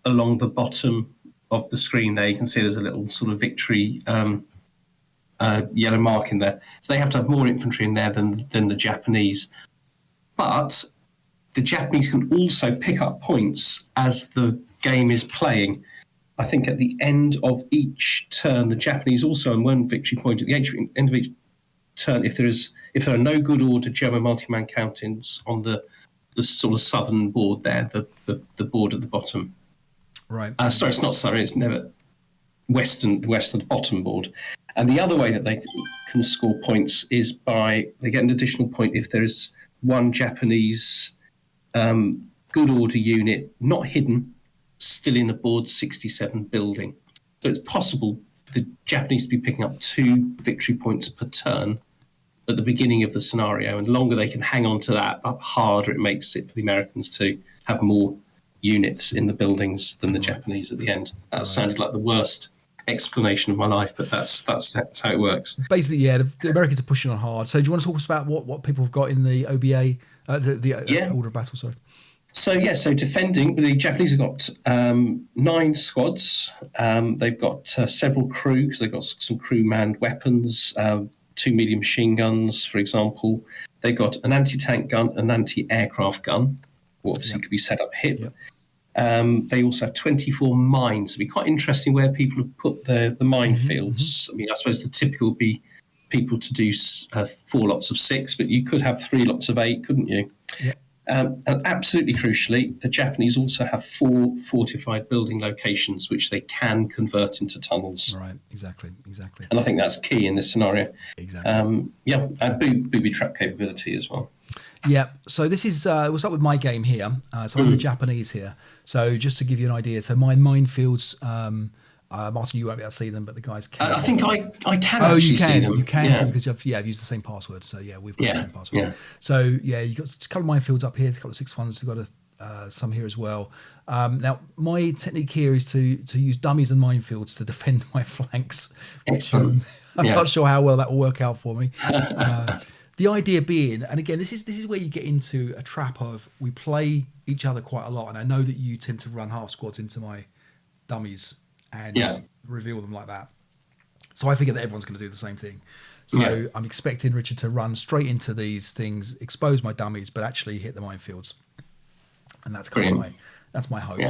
along the bottom of the screen. There you can see there's a little sort of victory yellow mark in there. So they have to have more infantry in there than the Japanese. But the Japanese can also pick up points as the game is playing. I think at the end of each turn, the Japanese also earn one victory point at the end of each turn if there are no good order German multi-man countings on the sort of southern board there, the board at the bottom. Right. Sorry, it's not southern. It's never western. The west of the bottom board. And the other way that they can score points is by they get an additional point if there is one Japanese good order unit not hidden, still in a board 67 building. So it's possible for the Japanese to be picking up 2 victory points per turn at the beginning of the scenario, and the longer they can hang on to that, the harder it makes it for the Americans to have more units in the buildings than the Japanese at the end. That sounded like the worst explanation of my life, but that's how it works. Basically, yeah, the Americans are pushing on hard. So do you want to talk about what people have got in the OBA, the Order of Battle, sorry? So defending, the Japanese have got 9 squads. They've got several crews. They've got some crew-manned weapons, 2 medium machine guns, for example. They've got an anti-tank gun, an anti-aircraft gun, what obviously could be set up hip. Yep. They also have 24 mines. It'd be quite interesting where people have put the minefields. Mm-hmm. I mean, I suppose the typical would be people to do 4 lots of 6, but you could have 3 lots of 8, couldn't you? Yep. And absolutely crucially, the Japanese also have 4 fortified building locations, which they can convert into tunnels. Right, exactly. And I think that's key in this scenario. Exactly. And booby trap capability as well. Yeah, so this is, we'll start with my game here. So I'm the Japanese here. So just to give you an idea, so my minefields Martin, you won't be able to see them, but the guys can. I think I can Oh, actually you can. see them. You can see them because I've used the same password. So yeah, we've got the same password. Yeah. So yeah, you've got a couple of minefields up here, a couple of 6-1s. You've got some here as well. Now my technique here is to use dummies and minefields to defend my flanks. Excellent. I'm not sure how well that will work out for me. The idea being, and again, this is where you get into a trap of we play each other quite a lot, and I know that you tend to run half squads into my dummies and reveal them like that. So I figure that everyone's going to do the same thing. So I'm expecting Richard to run straight into these things, expose my dummies, but actually hit the minefields, and that's kind of that's my hope.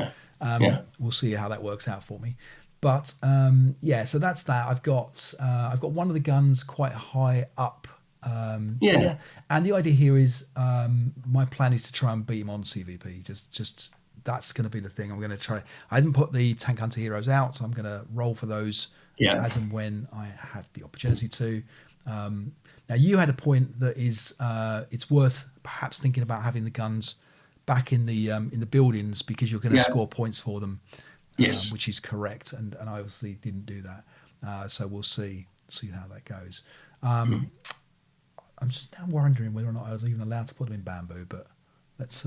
We'll see how that works out for me. But so that's that. I've got one of the guns quite high up. And the idea here is my plan is to try and beat him on CVP. Just that's going to be the thing. I'm going to try. I didn't put the Tank Hunter heroes out, so I'm going to roll for those as and when I have the opportunity to. Now you had a point that is it's worth perhaps thinking about having the guns back in the buildings because you're going to score points for them. Yes, which is correct, and I obviously didn't do that. So we'll see how that goes. I'm just now wondering whether or not I was even allowed to put them in bamboo, but let's.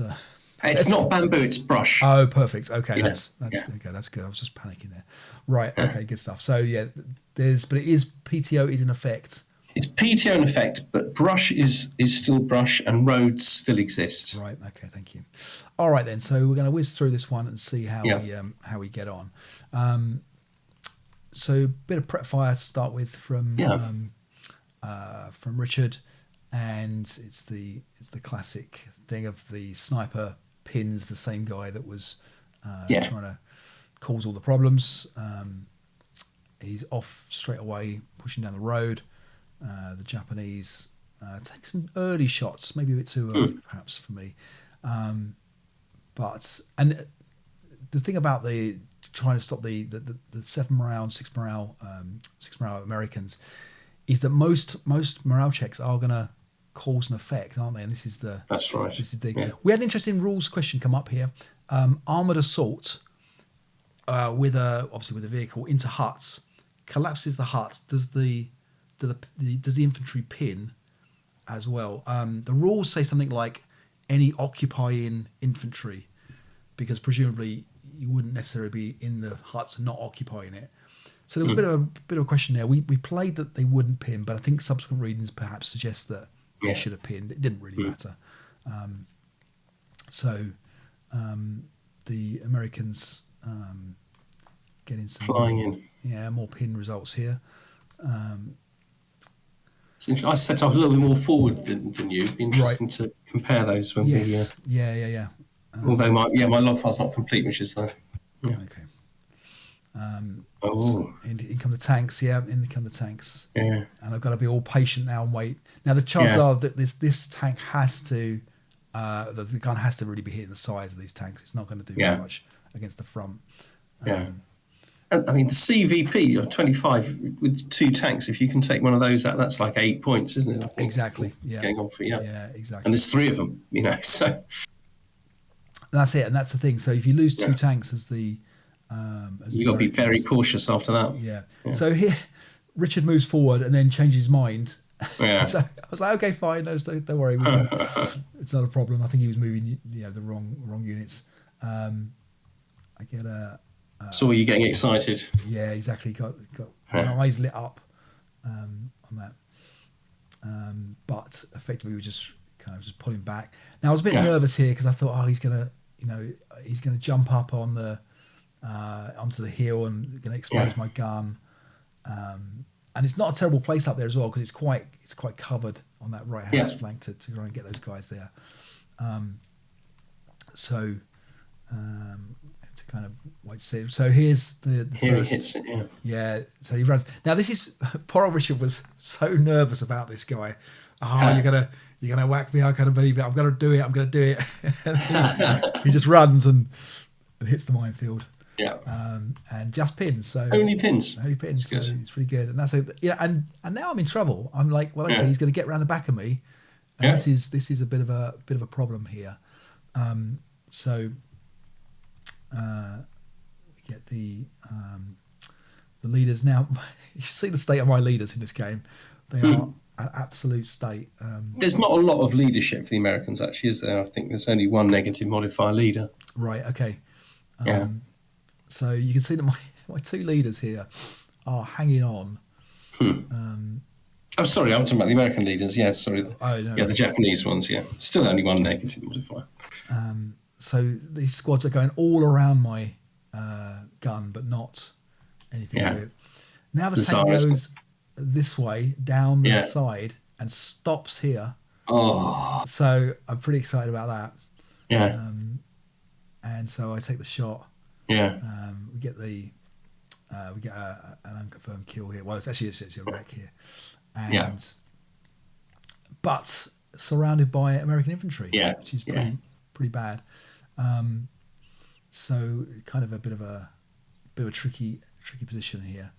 It's not bamboo; it's brush. Oh, perfect. Okay, that's okay. That's good. I was just panicking there. Right. Okay. Good stuff. So yeah, but it is PTO is in effect. It's PTO in effect, but brush is still brush, and roads still exist. Right. Okay. Thank you. All right then. So we're going to whiz through this one and see how we get on. So a bit of prep fire to start with from Richard. And it's the classic thing of the sniper pins the same guy that was trying to cause all the problems. He's off straight away, pushing down the road. The Japanese take some early shots, maybe a bit too early, perhaps for me. But the thing about the trying to stop the 7 morale, 6 morale, 6 morale Americans is that most morale checks are going to cause an effect, aren't they? And this is that's right. This is we had an interesting rules question come up here. Armored assault with a vehicle into huts, collapses the huts. Does the infantry pin as well? The rules say something like any occupying infantry, because presumably you wouldn't necessarily be in the huts and not occupying it. So there was a bit of a question there. We played that they wouldn't pin, but I think subsequent readings perhaps suggest that they should have pinned. It didn't really matter. The Americans getting some flying in. Yeah, more pin results here. I set up a little bit more forward than you. It'd be interesting to compare those when we. Yeah. Although my log file's not complete, which is the. Yeah. Okay. So in come the tanks, in come the tanks. Yeah. And I've got to be all patient now and wait. Now the chances are that this tank has to, the gun has to really be hitting the sides of these tanks. It's not going to do very much against the front. I mean, the CVP of 25 with 2 tanks, if you can take one of those out, that's like 8 points, isn't it? I think, exactly. Yeah. Going on for Yeah, exactly. And there's 3 of them, so. And that's it, and that's the thing. So if you lose 2 tanks as the you've got to be very cautious after that. Yeah. So here, Richard moves forward and then changes his mind. Yeah. So I was like, okay, fine, no, don't worry, it's not a problem. I think he was moving, the wrong units. I get a. Saw you getting excited. Yeah, exactly. Got my eyes lit up on that. But effectively, we were just kind of just pulling back. Now I was a bit nervous here because I thought, he's gonna jump up on the onto the hill and gonna expose my gun. And it's not a terrible place up there as well because it's quite covered on that right hand flank to try and get those guys there. To kind of wait to see. So here's the first. He hits it, So he runs. Now this is poor old Richard was so nervous about this guy. You're gonna whack me. I can't believe it. I'm gonna do it. He just runs and hits the minefield. Yeah. And just pins. So only pins. So it's pretty good. And that's and now I'm in trouble. I'm like, well, okay, he's going to get around the back of me. And this is a bit of a problem here. We get the the leaders now. You see the state of my leaders in this game. They are an absolute state. There's not a lot of leadership for the Americans, actually, is there? I think there's only one negative modifier leader. Right. Okay. Yeah. So you can see that my two leaders here are hanging on. Oh, sorry, I'm talking about the American leaders. Yeah, sorry. Oh, no, yeah, the Japanese ones. Yeah, still only one negative modifier. So these squads are going all around my gun, but not anything to it. Now the tank goes this way down the side and stops here. Oh, so I'm pretty excited about that. Yeah. And so I take the shot. Yeah. We get an unconfirmed kill here. Well, it's actually a wreck here. And but surrounded by American infantry, which is pretty bad. So kind of a bit of a tricky position here.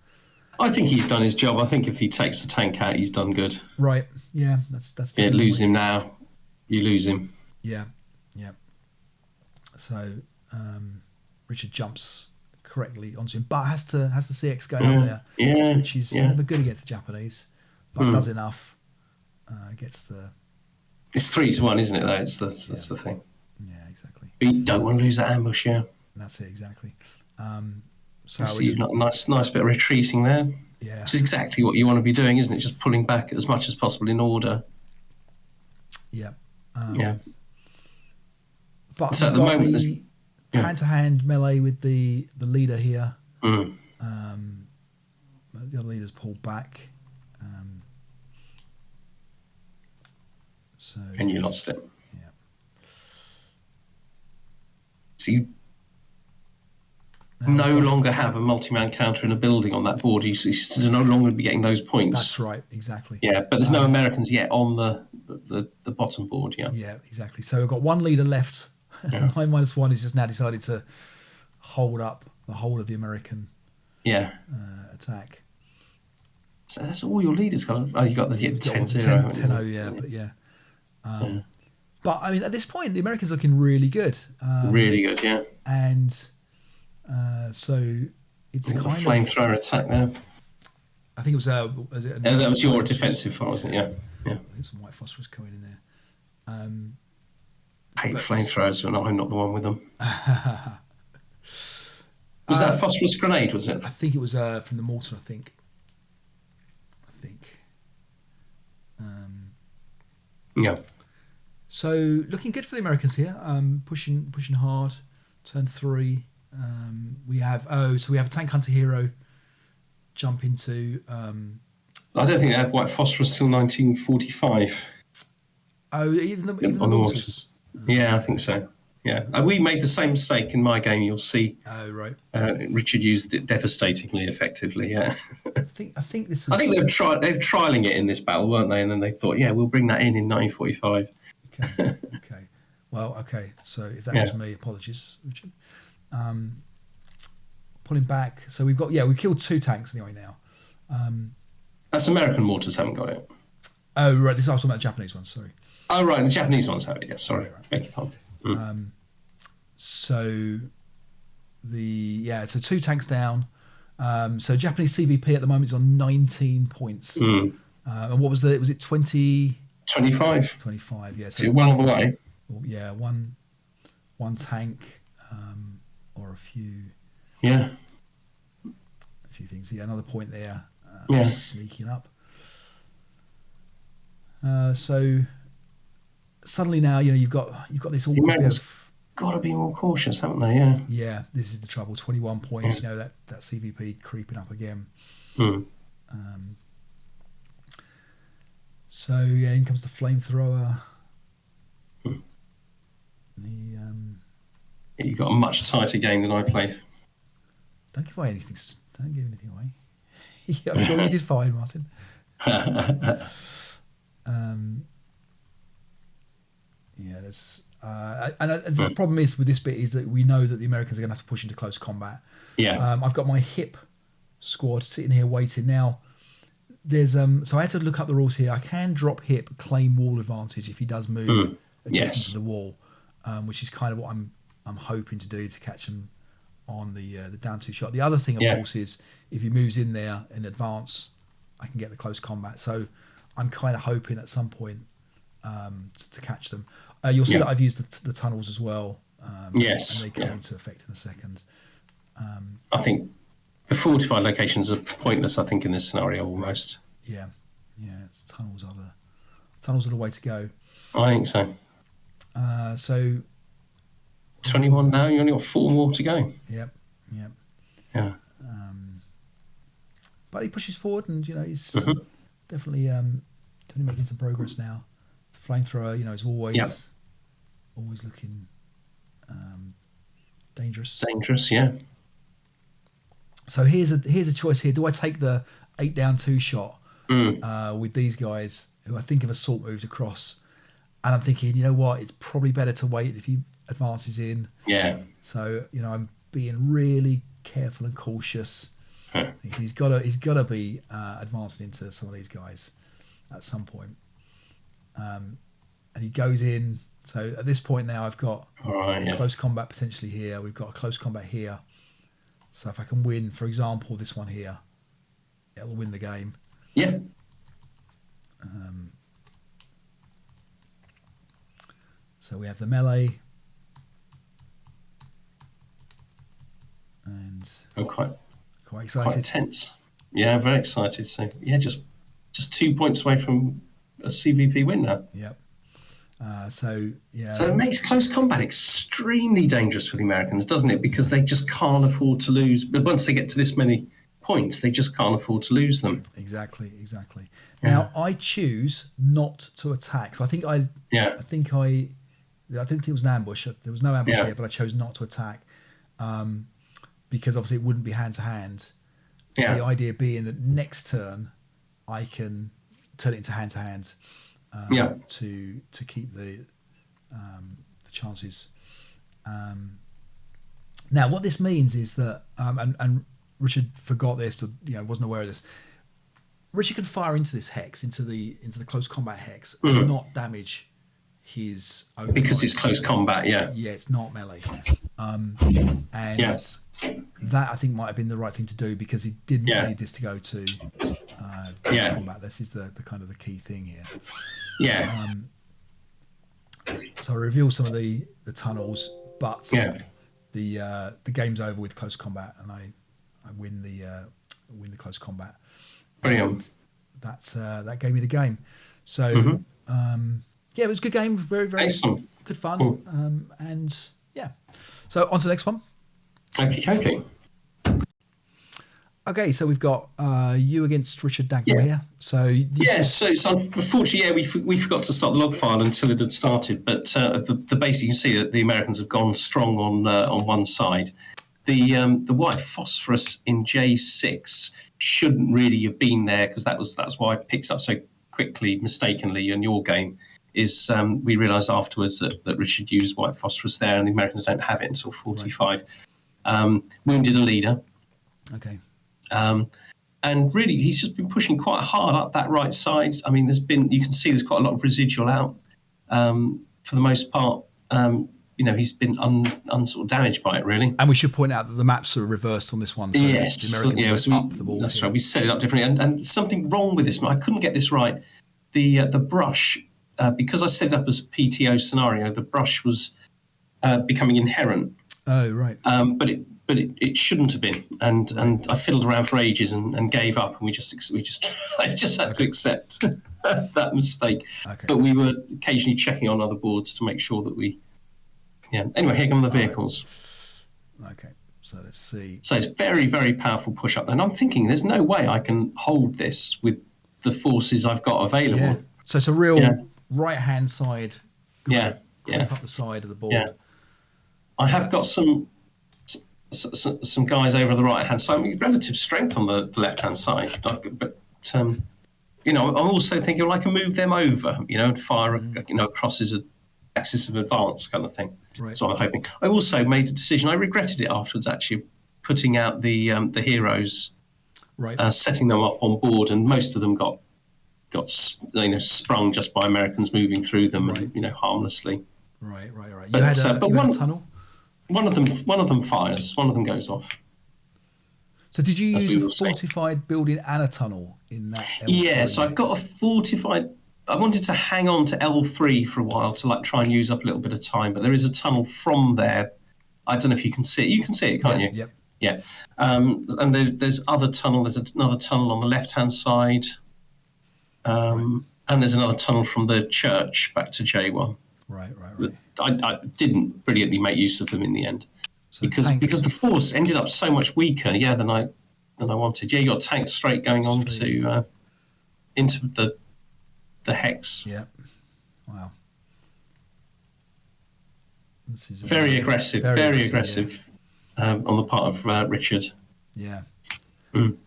I think he's done his job. I think if he takes the tank out, he's done good. Right. Yeah. That's. Yeah. Lose him now. You lose him. Yeah. Yeah. So Richard jumps correctly onto him, but has the CX going up there, which is never good against the Japanese, but does enough. Gets the. It's 3-1, isn't it? Though that's the thing. Yeah, exactly. But you don't want to lose that ambush, That's it, exactly. So you've got a nice bit of retreating there. Yeah. Which is exactly what you want to be doing, isn't it? Just pulling back as much as possible in order. Yeah. But so at the moment, hand-to-hand melee with the leader here. The other leader's pulled back. And you lost it. Yeah. So you no longer have a multi-man counter in a building on that board. You no longer be getting those points. That's right, exactly. Yeah, but there's no Americans yet on the bottom board. Yeah. Yeah, exactly. So we've got one leader left. 9-1 has just now decided to hold up the whole of the American attack. So that's all your leaders got. Oh, you got the 10-0. 10-0, but yeah. But I mean, at this point, the Americans are looking really good. Really good, yeah. And so it's kind of flamethrower attack there. I think it was. That was your defensive fire, wasn't it? Yeah. I think some white phosphorus coming in there. I hate flamethrowers, but I'm not the one with them. Was that a phosphorus grenade? Was it? I think it was from the mortar. I think. Yeah. So looking good for the Americans here. Pushing hard. Turn 3. We have a tank hunter hero jump into. I don't think they have white phosphorus till 1945. Oh, even the mortars. Yeah, I think so. Yeah, we made the same mistake in my game. You'll see. Oh, right. Richard used it devastatingly effectively. Yeah. I think this. I think they're trialing it in this battle, weren't they? And then they thought, we'll bring that in 1945. Okay. Well, okay. So if that was me, apologies, Richard. Pulling back. So we've killed 2 tanks anyway now. That's American mortars haven't got it. Oh, right. I was talking about the Japanese ones. Sorry. Oh, right. The Japanese ones have it. Yes. Sorry. Right. Beg your pardon. So 2 tanks down. So Japanese CVP at the moment is on 19 points. And what was it 20? 25. 25, yeah. So you're well on the way. Yeah, one tank or a few. Yeah. A few things. Yeah, another point there. Sneaking up. So suddenly now, you've got this all. Got to be more cautious, haven't they? Yeah. Yeah, this is the trouble. 21 points. That CVP creeping up again. So in comes the flamethrower. You've got a much tighter game than I played. Don't give away anything. Don't give anything away. I'm sure you did fine, Martin. There's the problem is with this bit is that we know that the Americans are going to have to push into close combat. Yeah. I've got my hip squad sitting here waiting now. There's so I had to look up the rules here. I can drop hip, claim wall advantage if he does move adjacent to the wall, which is kind of what I'm hoping to do to catch him on the down 2 shot. The other thing, of course, is if he moves in there in advance, I can get the close combat. So I'm kind of hoping at some point to catch them. You'll see that I've used the tunnels as well. Yes. And they come into effect in a second. I think the fortified locations are pointless, I think, in this scenario almost. Yeah. Tunnels are the way to go. I think so. So 21 now, you only got 4 more to go. Yep. Yeah. But he pushes forward, and he's definitely making some progress now. Flamethrower, is always looking dangerous. Dangerous, yeah. So here's a choice here. Do I take the 8 down 2 shot with these guys who I think have assault moved across? And I'm thinking, you know what? It's probably better to wait if he advances in. Yeah. So I'm being really careful and cautious. He's got to be advancing into some of these guys at some point. And he goes in. So at this point now, I've got close combat potentially here. We've got a close combat here. So if I can win, for example, this one here, it'll win the game. Yeah. So we have the melee. And I'm quite excited. Quite tense. Yeah, very excited. So yeah, just 2 points away from a CVP win now. Yep. So it makes close combat extremely dangerous for the Americans, doesn't it? Because they just can't afford to lose. But once they get to this many points, they just can't afford to lose them. Exactly. Now I choose not to attack. So I think I didn't think it was an ambush. There was no ambush here, but I chose not to attack because obviously it wouldn't be hand to hand. The idea being that next turn I can turn it into hand to hand. To keep the chances. Now, what this means is that, and Richard forgot this, or wasn't aware of this. Richard can fire into this hex, into the close combat hex, and not damage his own because it's close combat. Yeah, it's not melee, that I think might have been the right thing to do because he didn't need this to go to combat. This is the kind of the key thing here. Yeah. So I reveal some of the tunnels, but the game's over with close combat, and I win the close combat. Brilliant. That gave me the game. So it was a good game, very very excellent, good fun, and So on to the next one. Okay. Okay, so we've got you against Richard Dagmar here. So unfortunately, we forgot to start the log file until it had started. But the basic, you can see that the Americans have gone strong on one side. The white phosphorus in J6 shouldn't really have been there because that's why I picked up so quickly, mistakenly, in your game. Is we realised afterwards that Richard used white phosphorus there, and the Americans don't have it until 45. Right. Wounded a leader. Okay. And really, he's just been pushing quite hard up that right side. I mean, you can see there's quite a lot of residual out. For the most part, he's been unsort of damaged by it, really. And we should point out that the maps are reversed on this one. So yes, the Americans up the ball. That's right. We set it up differently, and something wrong with this. I couldn't get this right. The brush, because I set it up as a PTO scenario, the brush was becoming inherent. Oh, right. But it shouldn't have been, and I fiddled around for ages and gave up, and I just had to accept that mistake. Okay. But we were occasionally checking on other boards to make sure that we. Yeah. Anyway, here come the vehicles. Okay. So let's see. So it's very, very powerful push up, and I'm thinking there's no way I can hold this with the forces I've got available. Yeah. So it's a real right hand side. Up the side of the board. Yeah. I have got some guys over the right hand side. I mean, relative strength on the left hand side, but I'm also thinking I can move them over, and fire across his axis of advance kind of thing. Right. That's what I'm hoping. I also made a decision. I regretted it afterwards, actually, putting out the heroes, right, setting them up on board, and most of them got sprung just by Americans moving through them, right, and harmlessly. Right. But, you had a tunnel. One of them fires. One of them goes off. So did you use a fortified building and a tunnel in that? Yeah, so I've got a fortified. I wanted to hang on to L3 for a while to like try and use up a little bit of time, but there is a tunnel from there. I don't know if you can see it. You can see it, can't you? Yep. Yeah. And there's other tunnel. There's another tunnel on the left-hand side. And there's another tunnel from the church back to J1. Right. I didn't brilliantly make use of them in the end So because the force ended up so much weaker, than I wanted. Yeah, you got tank straight going on to into the hex. Yeah. Wow. This is very aggressive on the part of Richard. Yeah. Mm.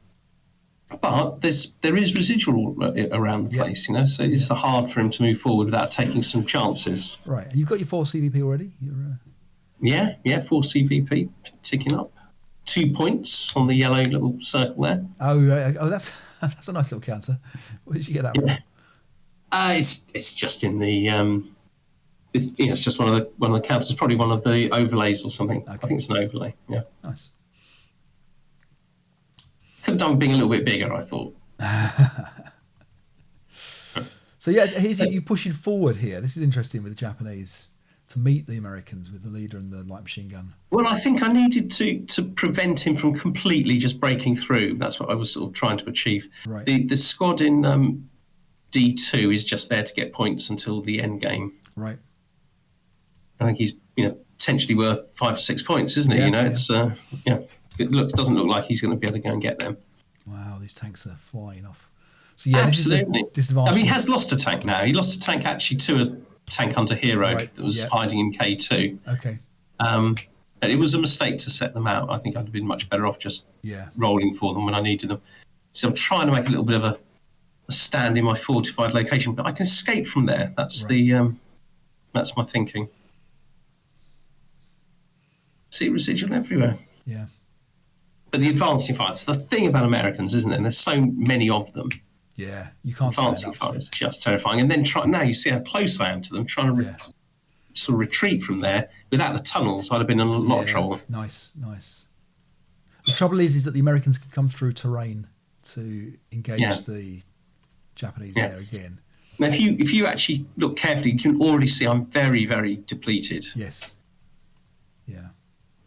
But there is residual around the place, so it's hard for him to move forward without taking some chances. Right, and you've got your 4 CVP already? Yeah, 4 CVP ticking up. 2 points on the yellow little circle there. Oh, that's a nice little counter. Where did you get that from? It's just in the it's just one of the counters, probably one of the overlays or something. Okay. I think it's an overlay. Yeah, nice. Could have done being a little bit bigger, I thought. So here's you pushing forward here. This is interesting with the Japanese to meet the Americans with the leader and the light machine gun. Well, I think I needed to prevent him from completely just breaking through. That's what I was sort of trying to achieve. Right. The squad in D2 is just there to get points until the end game. Right. I think he's potentially worth 5 or 6 points, isn't he? It's it doesn't look like he's going to be able to go and get them. Wow, these tanks are flying off. So absolutely. This is the disadvantage. He has lost a tank now. He lost a tank actually to a tank hunter hero that was hiding in K2. Okay. And it was a mistake to set them out. I think I'd have been much better off just rolling for them when I needed them. So I'm trying to make a little bit of a stand in my fortified location, but I can escape from there. That's that's my thinking. See residual everywhere. Yeah. But the advancing fighters, the thing about Americans, isn't it? And there's so many of them. Yeah, you can't. Advancing fighters, just terrifying. And then now you see how close I am to them. Trying to sort of retreat from there without the tunnels, I'd have been in a lot of trouble. Nice. The trouble is that the Americans can come through terrain to engage the Japanese there again. Now, if you actually look carefully, you can already see I'm very, very depleted. Yes. Yeah.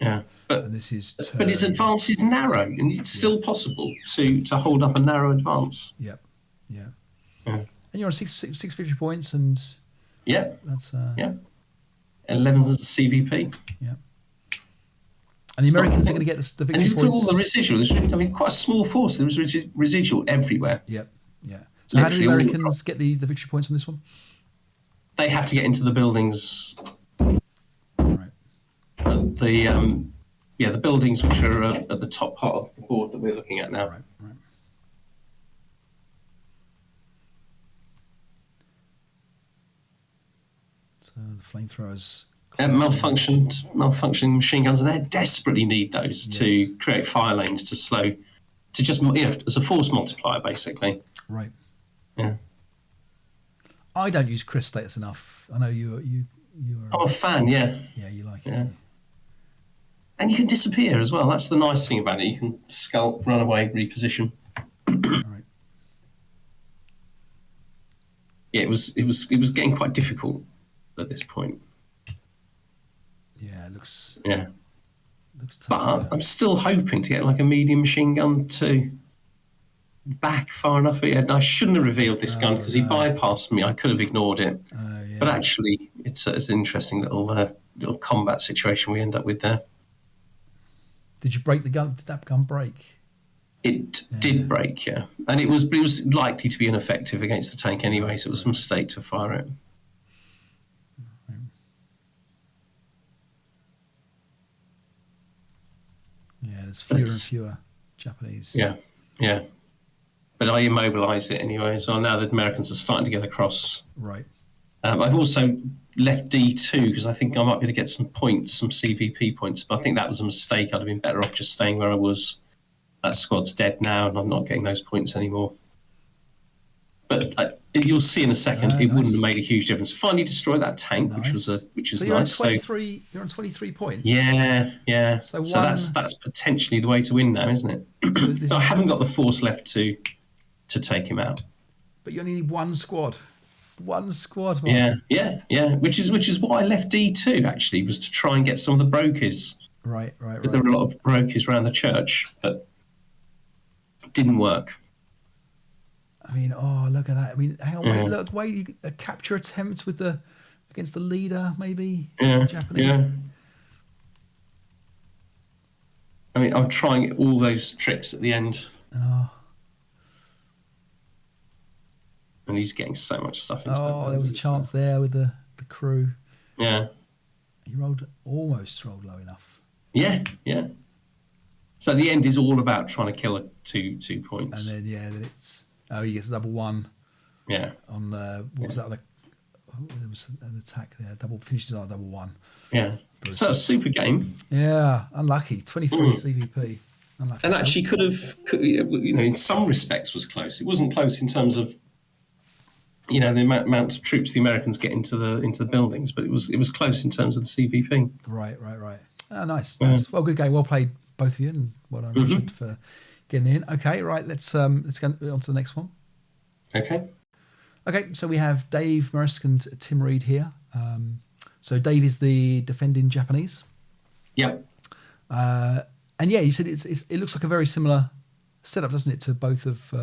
Yeah. But his advance is narrow, and it's still possible to hold up a narrow advance. Yep. Yeah. And you're on 650 points, and that's 11 as a CVP. Yeah. And the Americans are going to get the victory points. And all the residual. Quite a small force. There was residual everywhere. Yep. Yeah. So how do the Americans get the victory points on this one? They have to get into the buildings. Right. The buildings which are at the top part of the board that we're looking at now. Right. So the flamthrowers. Malfunctioning machine guns, and they desperately need those to create fire lanes to slow, to just as a force multiplier, basically. Right. Yeah. I don't use Chris status enough. I know you are. I'm a fan. Yeah. Yeah, you like it. Yeah. And you can disappear as well. That's the nice thing about it. You can scalp, run away, reposition. Right. Yeah, it was getting quite difficult at this point. Yeah, it looks. Yeah. Looks tough. But I'm still hoping to get like a medium machine gun to back far enough. I shouldn't have revealed this gun because he bypassed me. I could have ignored it. But actually, it's an interesting little combat situation we end up with there. Did you break the gun? Did that gun break? It did break, yeah. And it was likely to be ineffective against the tank anyway, so it was a mistake to fire it. Yeah, there's fewer and fewer Japanese. Yeah. But I immobilise it anyway, so now the Americans are starting to get across. Right. I've also left D2 because I think I might be able to get some points, some CVP points, but I think that was a mistake. I'd have been better off just staying where I was. That squad's dead now, and I'm not getting those points anymore. But you'll see in a second, it nice. wouldn't have made a huge difference. Finally destroyed that tank, Nice. which is so you're nice. On 23, you're on 23 points. Yeah. So that's potentially the way to win now, isn't it? So I haven't got the force left to take him out. But you only need one squad. One squad, Martin. Yeah. Which is why I left D2 actually, was to try and get some of the brokers. Right. Because there were a lot of brokers around the church, but it didn't work. I mean, look at that. I mean, hang on, wait, a capture attempt against the leader, maybe? Yeah, Japanese. yeah. I mean, I'm trying all those tricks at the end. Oh. And he's getting so much stuff into that. Oh, there was a chance there with the crew. Yeah. He almost rolled low enough. Yeah. So the end is all about trying to kill two points. And then it's... Oh, he gets a double one. Yeah. On the... What was that other... there was an attack there. Finishes on a double one. Yeah. So a super game. Yeah. Unlucky. 23 CVP. Unlucky. And actually could have, in some respects was close. It wasn't close in terms of, the amount of troops the Americans get into the buildings, but it was close in terms of the CVP. Right. Oh, nice. Well, good game. Well played, both of you, and well done, Richard, for getting in. Okay, right. Let's go on to the next one. Okay. So we have Dave Marisk and Tim Reed here. So Dave is the defending Japanese. Yep. And yeah, you said it looks like a very similar setup, doesn't it, to both of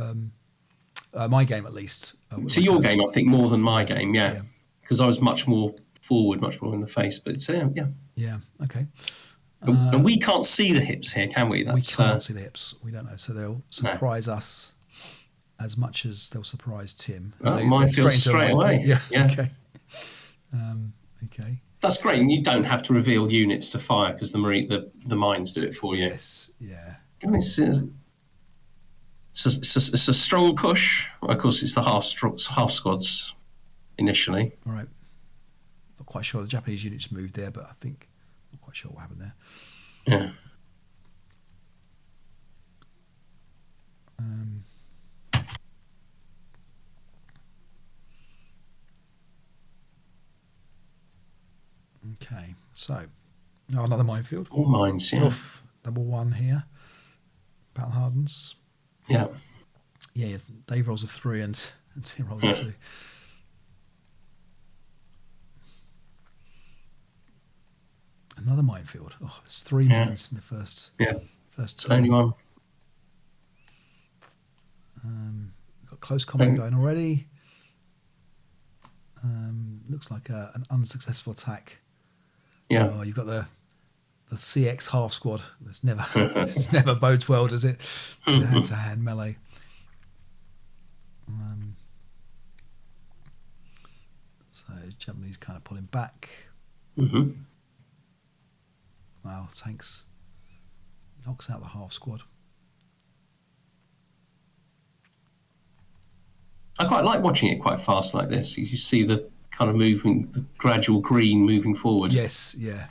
my game at least. To your game, I think more than my game, yeah, because I was much more forward, much more in the face. But it's yeah, okay. And we can't see the hips here, can we? We can't see the hips. We don't know, so they'll surprise us as much as they'll surprise Tim. Mine feels straight away. Yeah. Okay. Okay. That's great, and you don't have to reveal units to fire because the mines do it for you. Yes, yeah. It's a strong push. Well, of course, it's the half squads initially. All right. Not quite sure. The Japanese units moved there, but I think not quite sure what happened there. Yeah. Okay, so another minefield. All mines, yeah. Oof, double one here. Battle hardens. Yeah. Yeah, Dave rolls a 3 and Tim rolls a 2. Another minefield. Oh, it's 3 mines in the first. Yeah. First two. Only one. Got close combat going already. Looks like an unsuccessful attack. Yeah. Oh, you've got the CX half squad. This never bodes well, does it? Hand-to-hand melee. So Japanese kind of pulling back. Mm-hmm. Wow, tanks knocks out the half squad. I quite like watching it quite fast like this. You see the kind of the gradual green moving forward. Yes, yeah.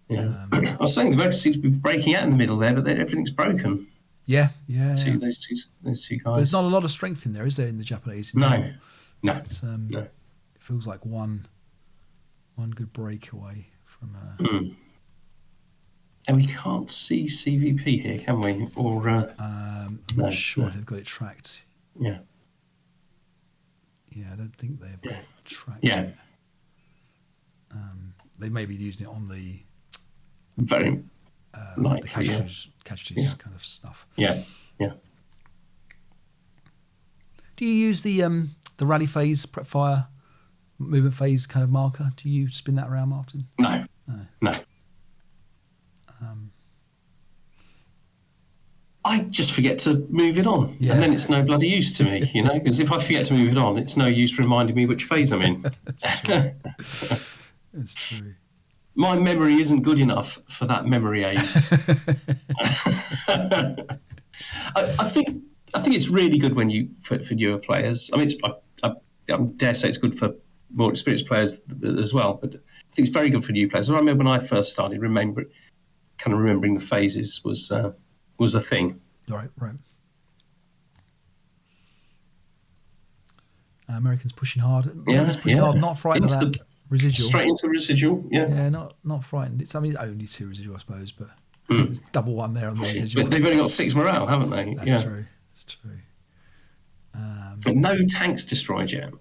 Yeah. I was saying the Americans seem to be breaking out in the middle there, but everything's broken. Yeah. Those two guys. But there's not a lot of strength in there, is there, in the Japanese? No. It's, No. It feels like one good break away from. And we can't see CVP here, can we? Or I'm not sure if they've got it tracked. Yeah. Yeah, I don't think they've got it tracked. Yeah. They may be using it on the very the casualties kind of stuff. Yeah. Do you use the rally phase, prep fire, movement phase kind of marker? Do you spin that around, Martin? No. I just forget to move it on, and then it's no bloody use to me, because if I forget to move it on, it's no use reminding me which phase I'm in. That's true. That's true. My memory isn't good enough for that memory aid. I think it's really good when for newer players. I mean, I dare say it's good for more experienced players as well, but I think it's very good for new players. I remember when I first started, remembering the phases was a thing. Right. Americans pushing hard. Americans pushing hard, not frightened of that residual. Straight into the residual, Yeah, not frightened. It's only 2 residual, I suppose, but there's double 1 there on the residual. But they've only got 6 morale, haven't they? That's true. It's true. But no tanks destroyed yet.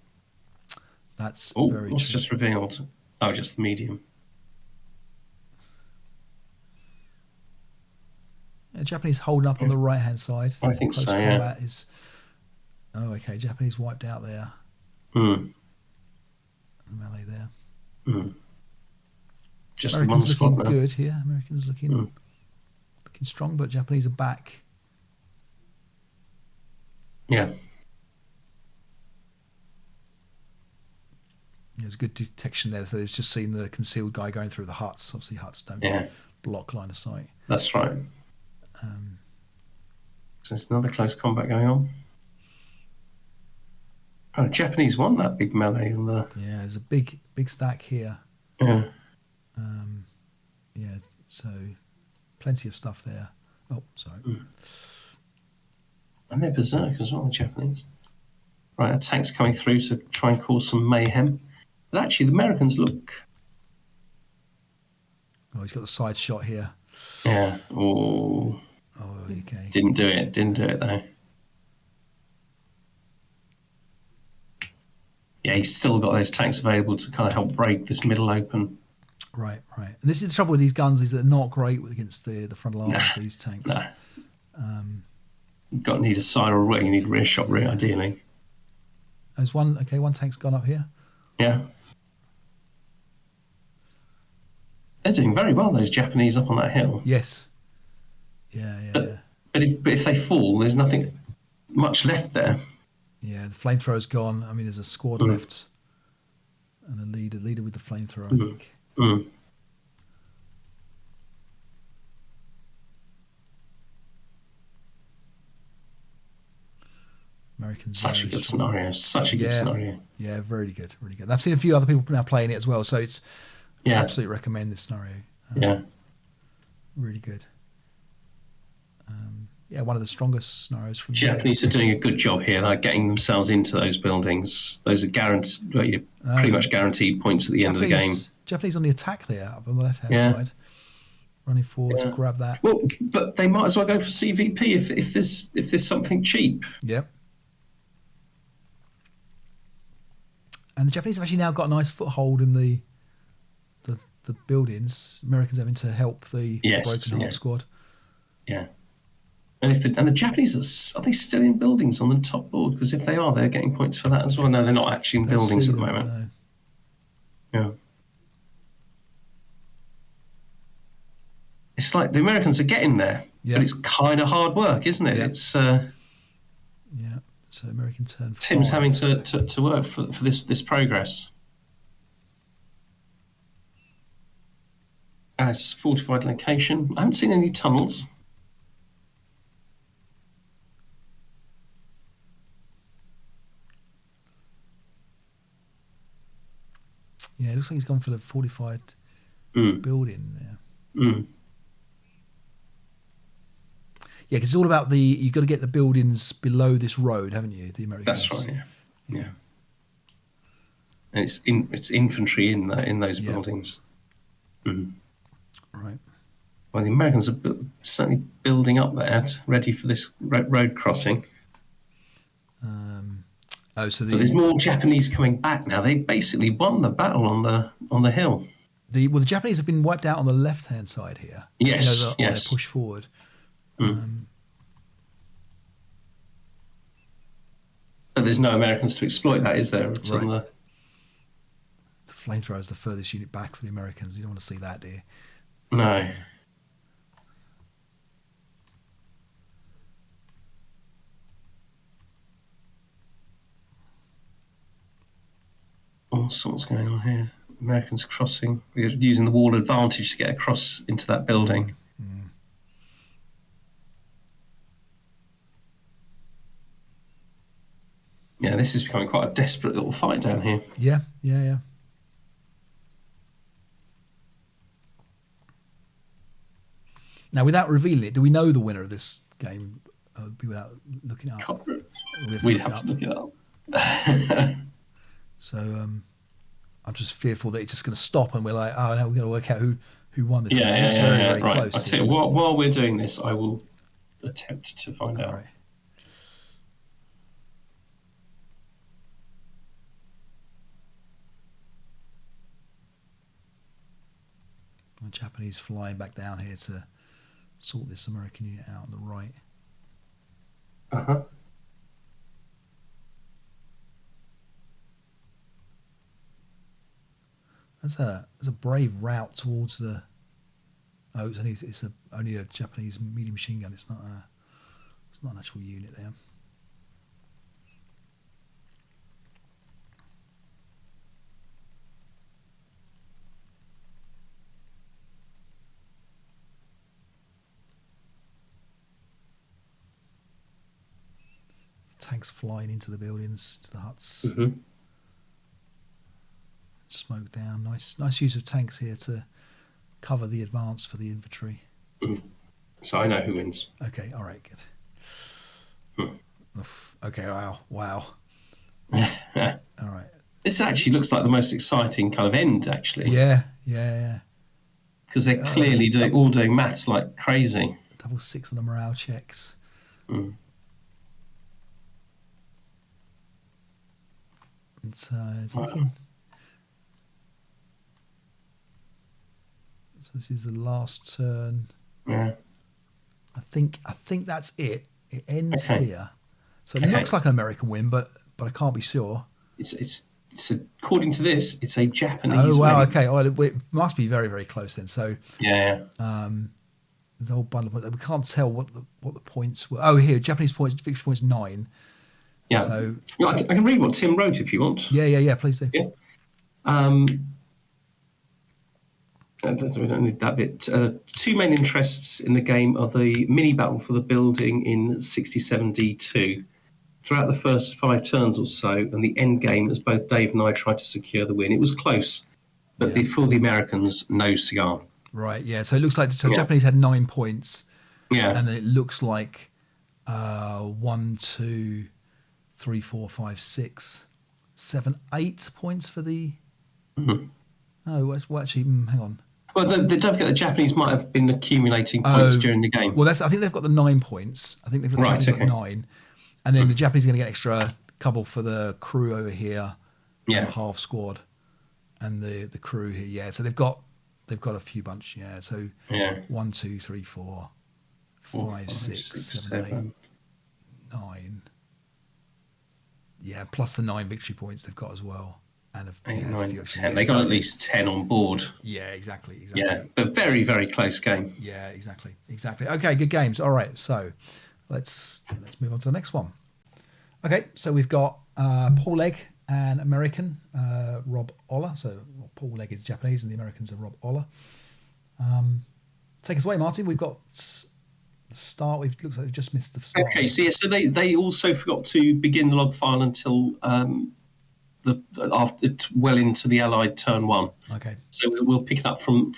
That's very what's true. just revealed? Oh, just the medium. Yeah, Japanese holding up on the right-hand side. I think Close so, combat is... Oh, okay. Japanese wiped out there. Mm. Melee there. Mm. Just Americans the one looking squad now. good here. Americans looking strong, but Japanese are back. Yeah. There's good detection there. So it's just seen the concealed guy going through the huts. Obviously, huts don't block line of sight. That's right. So there's another close combat going on. Oh, Japanese won that big melee. Yeah, there's a big stack here. Yeah. Yeah, so plenty of stuff there. Oh, sorry. And they're berserk as well, the Japanese. Right, a tank's coming through to try and cause some mayhem. But actually, the Americans look... Oh, he's got the side shot here. Yeah. Oh, okay. Didn't do it, though. Yeah, he's still got those tanks available to kind of help break this middle open. Right. And this is the trouble with these guns, is they're not great against the front line of these tanks. You've need a side or a rear. You need a rear shot, ideally. There's one tank's gone up here. Yeah. They're doing very well, those Japanese up on that hill. Yes. Yeah. But if they fall, there's nothing much left there. Yeah, the flamethrower's gone. I mean, there's a squad left. And a leader with the flamethrower, I think. Americans. Such a good scenario. Yeah, very good. And I've seen a few other people now playing it as well, so it's absolutely recommend this scenario. Really good. One of the strongest scenarios from Japanese are doing a good job here. They're getting themselves into those buildings. Those are pretty much guaranteed points at the end of the game. Japanese on the attack there, up on the left-hand side. Running forward to grab that. Well, but they might as well go for CVP if there's something cheap. Yep. And the Japanese have actually now got a nice foothold in the buildings. Americans having to help the broken heart squad. Yeah. And the Japanese are they still in buildings on the top board? Because if they are, they're getting points for that as well. No, they're not actually in buildings at the moment. No. Yeah. It's like the Americans are getting there, but it's kind of hard work, isn't it? It's So American turn. Tim's having to work for this progress. As fortified location, I haven't seen any tunnels. Yeah, it looks like he's gone for the fortified building there. Yeah, because it's all about you've got to get the buildings below this road, haven't you? The Americans. That's right. Yeah. And it's infantry in those buildings. Right. Well, the Americans are certainly building up there, ready for this road crossing. But there's more Japanese coming back now. They basically won the battle on the hill. The Japanese have been wiped out on the left-hand side here. Yes, They push forward. But there's no Americans to exploit that, is there? It's on the flamethrower is the furthest unit back for the Americans. You don't want to see that, do you? No. All sorts going on here. Americans crossing. They're using the wall advantage to get across into that building. Yeah, this is becoming quite a desperate little fight down here. Yeah. Now, without revealing it, do we know the winner of this game? Without looking it up? We'd have to look it up. So I'm just fearful that it's just going to stop and we're like, oh, now we've got to work out who won this. Yeah, It looks very, very right. close. I'll tell you, while we're doing this, I will attempt to find out. Right. The Japanese flying back down here to sort this American unit out on the right. Uh-huh. That's a brave route towards the. Oh, it's only a Japanese medium machine gun. It's not an actual unit there. Tanks flying into the buildings, to the huts. Mm-hmm. Smoke down. Nice use of tanks here to cover the advance for the infantry. Mm-hmm. So I know who wins. Okay, all right, good. Okay, wow. All right. This actually looks like the most exciting kind of end, actually. Yeah. Because they're clearly all doing maths like crazy. Double 6 on the morale checks. Mm. It's looking. So this is the last turn. Yeah. I think that's it. It ends Okay. here. So it looks like an American win, but I can't be sure. It's according to this, it's a Japanese. Oh wow! win. Okay, well, it must be very, very close then. So Yeah. the whole bundle. We can't tell what the points were. Oh, here, Japanese points, victory points 9. Yeah. So Well, I can read what Tim wrote if you want. yeah. Please do. Yeah. We don't need that bit. Two main interests in the game are the mini battle for the building in 67D2 throughout the first 5 turns or so, and the end game as both Dave and I tried to secure the win. It was close, but for the Americans, no cigar. Right. Yeah. So it looks like the Japanese had 9 points. Yeah. And then it looks like 1, 2, 3, 4, 5, 6, 7, 8 points for the. Mm-hmm. Oh, well, actually, hang on. Well, don't forget the Japanese might have been accumulating points during the game. Well, I think they've got the 9 points. I think they've got 9, and then the Japanese are going to get extra couple for the crew over here. Yeah, half squad, and the crew here. Yeah, so they've got a few bunch. Yeah, so 1, 2, 3, 4, 5, 6, 7, 8, 9. Yeah, plus the 9 victory points they've got as well. And 8, 9, 10. They got at least 10 on board. Yeah, exactly. Yeah, but very, very close game. Yeah, exactly. Okay, good games. All right, so let's move on to the next one. Okay, so we've got Paul Legg and American Rob Oller. So Paul Legg is Japanese and the Americans are Rob Oller. Take us away, Martin. We've got the start. Looks like we've just missed the start. Okay, so they also forgot to begin the log file until well into the Allied turn 1. Okay. So we'll pick it up from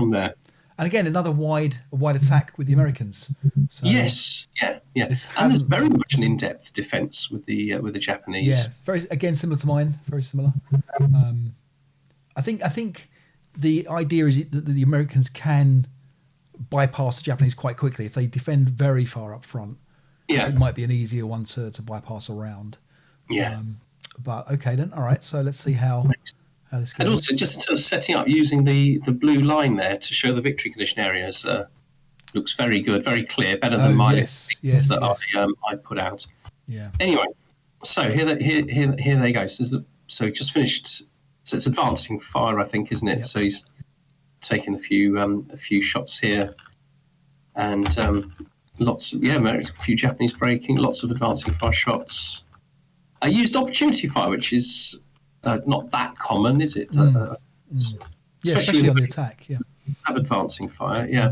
there. And again, another wide attack with the Americans. So yes, yeah. And there's very much an in-depth defence with the Japanese. Yeah, very similar to mine. Very similar. I think the idea is that the Americans can bypass the Japanese quite quickly if they defend very far up front. Yeah, it might be an easier one to bypass around. Yeah. But okay then. All right. So let's see how this goes. And also, just sort of setting up using the blue line there to show the victory condition areas looks very good, very clear, better than my that I put out. Yeah. Anyway, so here they go. So he just finished. So it's advancing fire, I think, isn't it? Yep. So he's taken a few shots here, and a few Japanese breaking, lots of advancing fire shots. I used opportunity fire, which is not that common, is it? Especially on the attack. Yeah, have advancing fire. Yeah,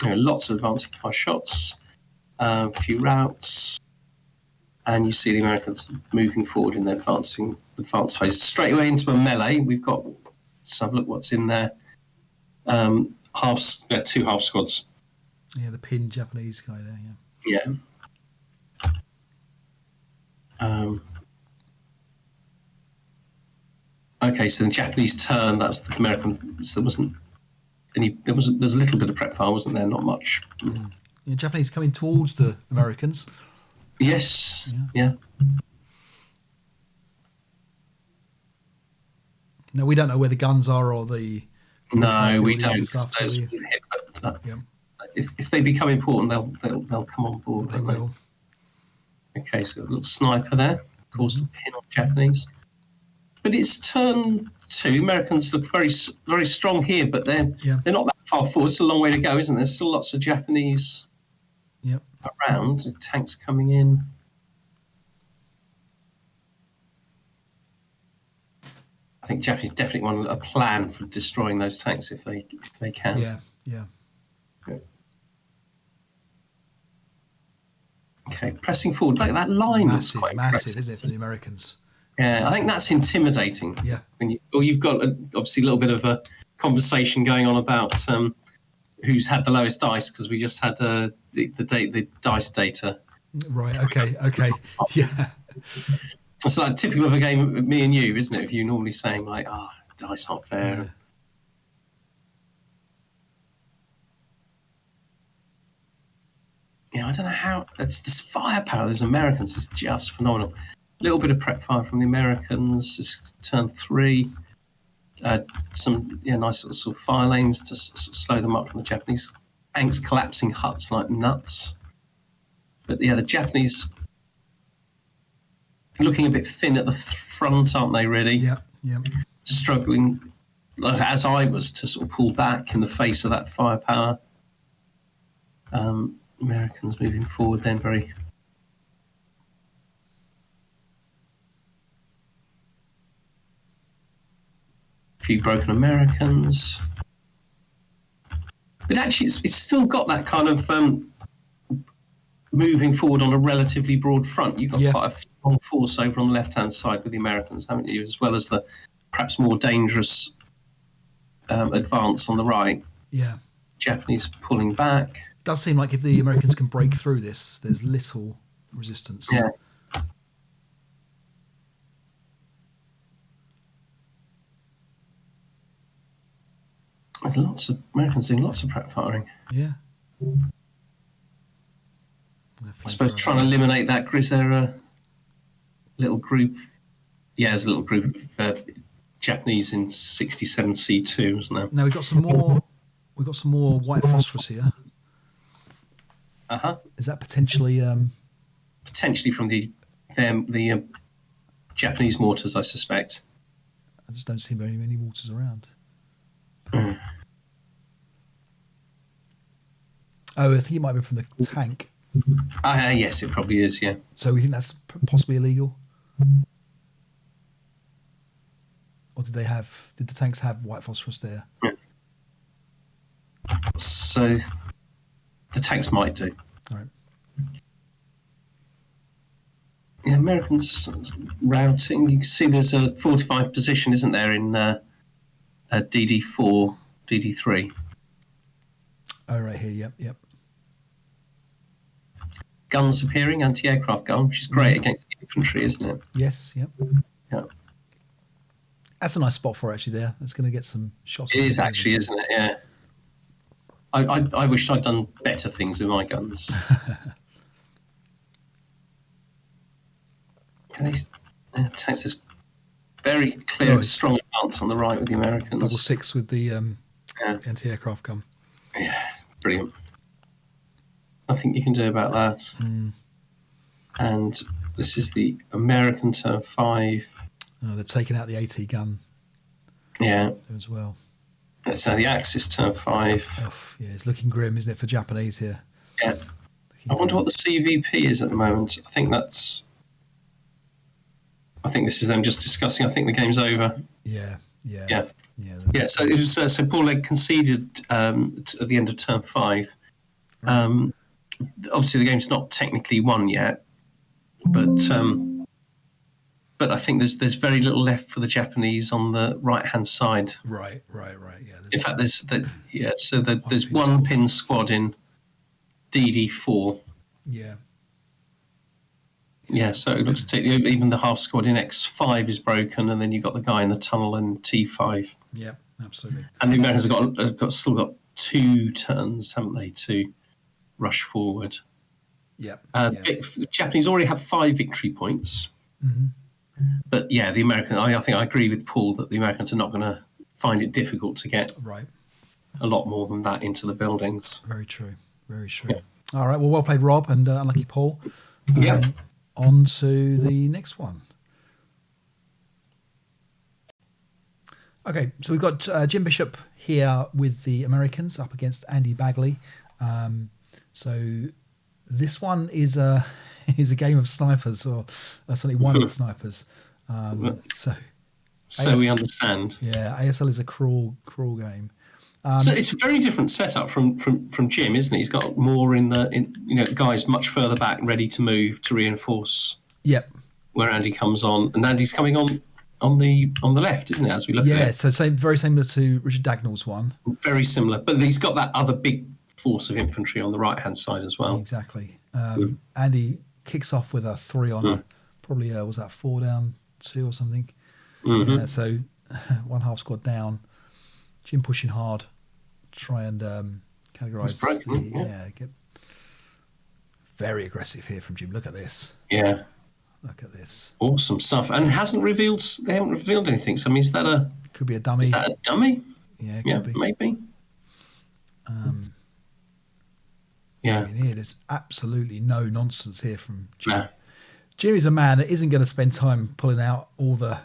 lots of advancing fire shots, a few routes, and you see the Americans moving forward in their advanced phase. Straight away into a melee. We've got. Let's have a look what's in there. 2 half squads. Yeah, the pinned Japanese guy there. Yeah. Okay, so the Japanese turn. That was the American. So there wasn't any. There's a little bit of prep fire, wasn't there? Not much. Yeah, Japanese coming towards the Americans. Yes. Yeah. No, we don't know where the guns are or the. No, we don't. Stuff, so if they become important, they'll come on board. They will. Okay, so a little sniper there, caused a pin on Japanese. But it's turn 2. Americans look very, very strong here, but they're not that far forward. It's a long way to go, isn't there? There's still lots of Japanese around. Tanks coming in. I think Japanese definitely want a plan for destroying those tanks if they can. Yeah. Okay, pressing forward. Like that line is quite massive, isn't it, for the Americans? Yeah, I think that's intimidating. Yeah. You've got obviously a little bit of a conversation going on about who's had the lowest dice, because we just had the dice data. Right. Okay. Yeah. It's like typical of a game with me and you, isn't it? If you're normally saying like, dice aren't fair. Yeah, I don't know how. It's this firepower. Those Americans is just phenomenal. A little bit of prep fire from the Americans. This turn 3. Some nice sort of fire lanes to slow them up from the Japanese. Tanks collapsing huts like nuts. But the Japanese looking a bit thin at the front, aren't they? Really? Yeah. Struggling, like as I was, to sort of pull back in the face of that firepower. Americans moving forward then very. A few broken Americans. But actually, it's still got that kind of moving forward on a relatively broad front. You've got quite a strong force over on the left-hand side with the Americans, haven't you? As well as the perhaps more dangerous advance on the right. Yeah. Japanese pulling back. It does seem like if the Americans can break through this, there's little resistance. Yeah. There's lots of Americans doing lots of prep firing. Yeah. I suppose trying to eliminate that. Is there a little group? Yeah, there's a little group of Japanese in 67C2, isn't there? Now we've got some more. We've got some more white phosphorus here. Is that potentially? Potentially from the Japanese mortars, I suspect. I just don't see very many mortars around. Oh, I think it might be from the tank. Yes, it probably is, yeah. So we think that's possibly illegal? Or did the tanks have white phosphorus there? Yeah. So the tanks might do. All right. Yeah, Americans routing. You can see there's a fortified position, isn't there, in DD4, DD3. Oh, right here, yep. Guns appearing, anti-aircraft gun, which is great against the infantry, isn't it? Yes, yep. Yeah. That's a nice spot for actually there. It's going to get some shots. It is actually, isn't it? Yeah. I wish I'd done better things with my guns. These Texas very clear, strong advance on the right with the Americans. 6 with the anti-aircraft gun. Yeah, brilliant. Nothing you can do about that. And this is the American turn 5. Oh, they've taken out the AT gun. Yeah. As well. So the Axis turn 5. Oh, yeah, it's looking grim, isn't it, for Japanese here? Yeah. I wonder what the CVP is at the moment. I think this is them just discussing. I think the game's over. Yeah. So it was so Paul Egg conceded at the end of turn 5. Obviously, the game's not technically won yet, but I think there's very little left for the Japanese on the right hand side. Right. Yeah. In fact, there's one pin squad in DD4. Yeah. So it looks even the half squad in X5 is broken, and then you've got the guy in the tunnel in T5. Yeah, absolutely. And the Americans have still got 2 turns, haven't they, to rush forward? Yeah. The Japanese already have 5 victory points. Mm-hmm. But yeah, the American. I think I agree with Paul that the Americans are not going to find it difficult to get a lot more than that into the buildings. Very true. Very true. Yeah. All right. Well played, Rob, and unlucky Paul. On to the next one. Okay, so we've got Jim Bishop here with the Americans up against Andy Bagley. So this one is a game of snipers, or certainly one of the snipers. So we understand. Yeah, ASL is a cruel game. So it's a very different setup from Jim, isn't it? He's got more guys much further back, ready to move to reinforce. Yep. Where Andy comes on, and Andy's coming on the left, isn't it? As we look at it. So very similar to Richard Dagnall's one. Very similar, but he's got that other big force of infantry on the right hand side as well. Exactly. Andy kicks off with a 3 on a probably was that 4 down 2 or something. Mm-hmm. So one half squad down. Jim pushing hard, try and categorise. Get very aggressive here from Jim. Look at this. Yeah. Look at this. Awesome stuff. And they haven't revealed anything. So I mean, is that could be a dummy? Is that a dummy? Yeah, could be. Maybe. I mean, here there's absolutely no nonsense here from Jim. No. Jim is a man that isn't going to spend time pulling out all the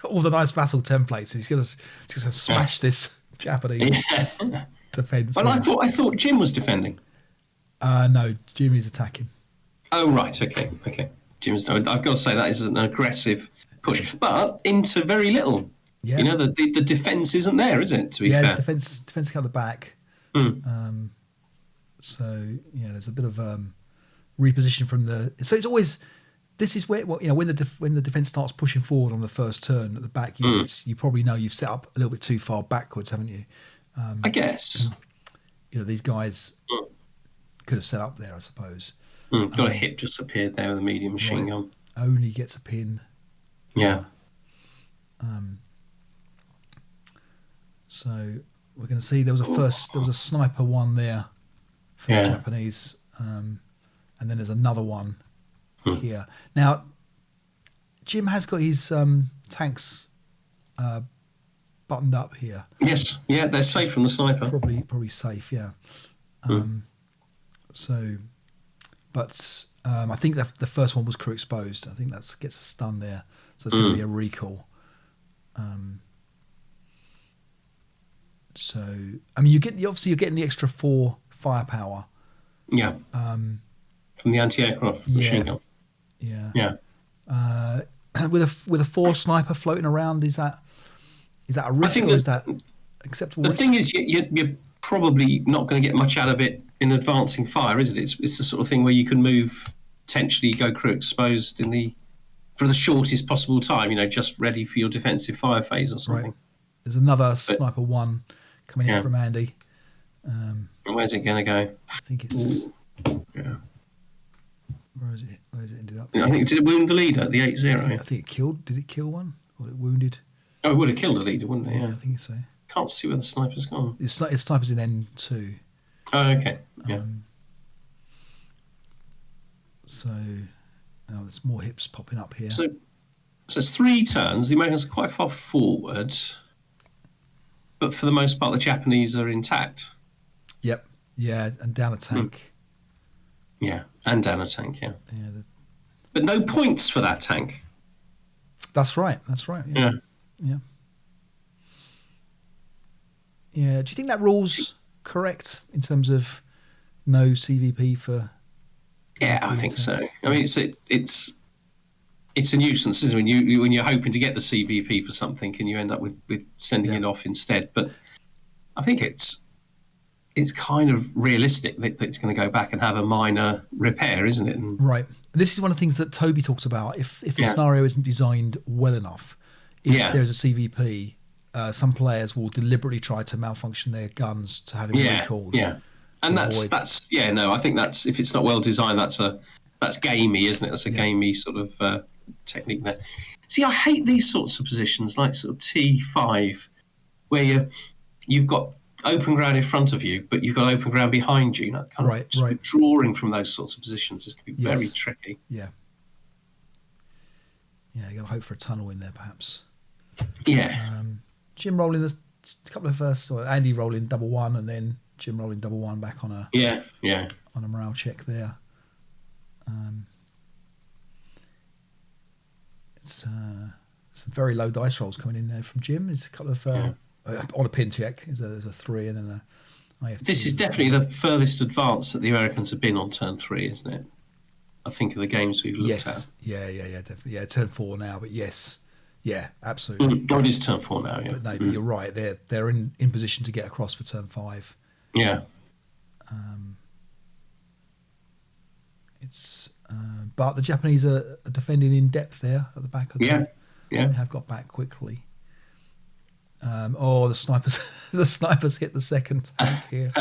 nice battle templates. He's going to smash this Japanese defense. Well, I thought Jim was defending. No, Jim is attacking. Oh right, okay. Jim's. I've got to say that is an aggressive push, but into very little. Yeah. You know, the defense isn't there, is it? To be fair, the defense out the back. So there's a bit of reposition from the. So it's always. This is where when the defense starts pushing forward on the first turn at the back units, you probably know you've set up a little bit too far backwards, haven't you? I guess. These guys could have set up there, I suppose. Got a hip just appeared there with a medium machine gun. Only gets a pin. Yeah. So we're going to see there was a sniper one there for the Japanese, and then there's another one here. Now, Jim has got his tanks buttoned up here. Yes, they're safe from the sniper. Probably safe, yeah. So, but I think the first one was crew exposed. I think that gets a stun there, so it's going to be a recall. So, I mean, you're getting the extra 4 firepower. Yeah. From the anti-aircraft machine gun. Yeah. With a 4 sniper floating around, is that a risk, or is that acceptable? The thing is, you're probably not going to get much out of it in advancing fire, is it? It's the sort of thing where you can move, potentially go crew exposed for the shortest possible time. Just ready for your defensive fire phase or something. Right. There's another sniper 1 coming in from Andy. Where's it going to go? I think it's. Yeah. Where is it ended up? I think did it wound the leader at the 8-0? I think it killed. Did it kill one? Or it wounded? Oh, it would have killed a leader, wouldn't it? Yeah, I think so. Can't see where the sniper's gone. It's sniper's in N2. Oh, okay. Yeah. So now there's more hips popping up here. So it's 3 turns. The Americans are quite far forward, but for the most part, the Japanese are intact. Yep. Yeah, and down a tank. Yeah, and down a tank. Yeah. But no points for that tank. That's right. Yeah. Yeah. Do you think that rule's correct in terms of no CVP for? Yeah, I think so. I mean, it's a nuisance, isn't it? When you're hoping to get the CVP for something, and you end up with sending it off instead. But I think it's kind of realistic that it's going to go back and have a minor repair, isn't it? Right. This is one of the things that Toby talks about. If a scenario isn't designed well enough, if there's a CVP, some players will deliberately try to malfunction their guns to have it recalled. Yeah. And I think that's if it's not well designed, that's that's gamey, isn't it? That's a gamey sort of technique there. See, I hate these sorts of positions, like sort of T5, where you've got open ground in front of you, but you've got open ground behind you. Kind of drawing from those sorts of positions is going to be very tricky. Yeah. Yeah, you got to hope for a tunnel in there, perhaps. Yeah. Jim rolling a couple of or Andy rolling double one, and then Jim rolling double one back on a on a morale check there. It's some very low dice rolls coming in there from Jim. There's a couple of on a pin check. There's a 3 and then This is definitely the furthest advance that the Americans have been on turn 3, isn't it? I think of the games we've looked at. Yeah, definitely. Yeah, turn 4 now, but absolutely. It is turn 4 now, yeah. But you're right. They're in position to get across for turn 5. Yeah. But the Japanese are defending in depth there at the back of the Yeah. They have got back quickly. The snipers hit the second here.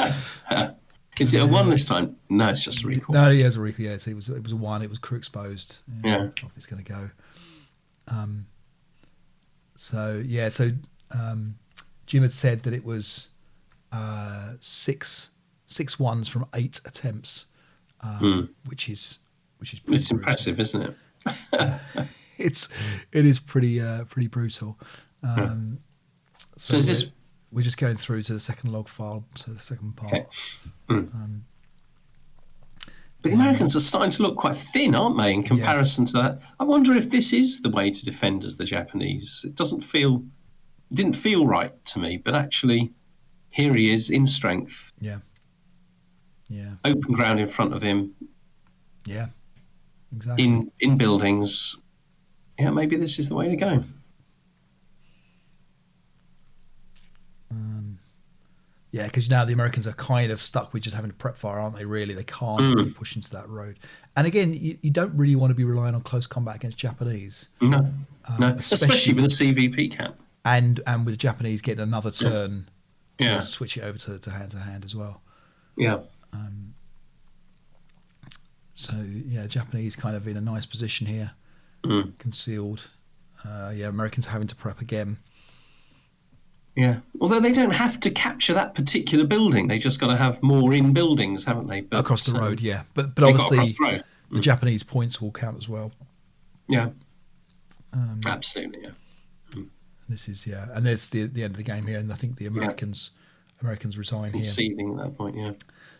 Is it a 1 this time? No, it's just a recall. No, yeah, it was a recall. Yeah, so it was a 1. It was crew exposed. Off it's going to go. So Jim had said that it was 6 ones from 8 attempts, which is it's impressive, isn't it? it is pretty brutal. So is this? We're just going through to the second log file, so the second part. Okay. But the Americans are starting to look quite thin, aren't they, in comparison to that? I wonder if this is the way to defend as the Japanese. It didn't feel right to me, but actually, here he is in strength. Yeah. Open ground in front of him. Yeah. Exactly. In buildings. Yeah, maybe this is the way to go. Yeah, because now the Americans are kind of stuck with just having to prep fire, aren't they, really? They can't really push into that road. And again, you don't really want to be relying on close combat against Japanese. No. Especially with a CVP cap. And with the Japanese getting another turn to switch it over to hand as well. Yeah. Japanese kind of in a nice position here. Concealed. Americans are having to prep again. Yeah, although they don't have to capture that particular building, they just got to have more in buildings, haven't they? But, across the road, yeah. But obviously, the Japanese points will count as well. Yeah, absolutely. Yeah. This is and there's the end of the game here, and I think the Americans resign conceding at that point. Yeah.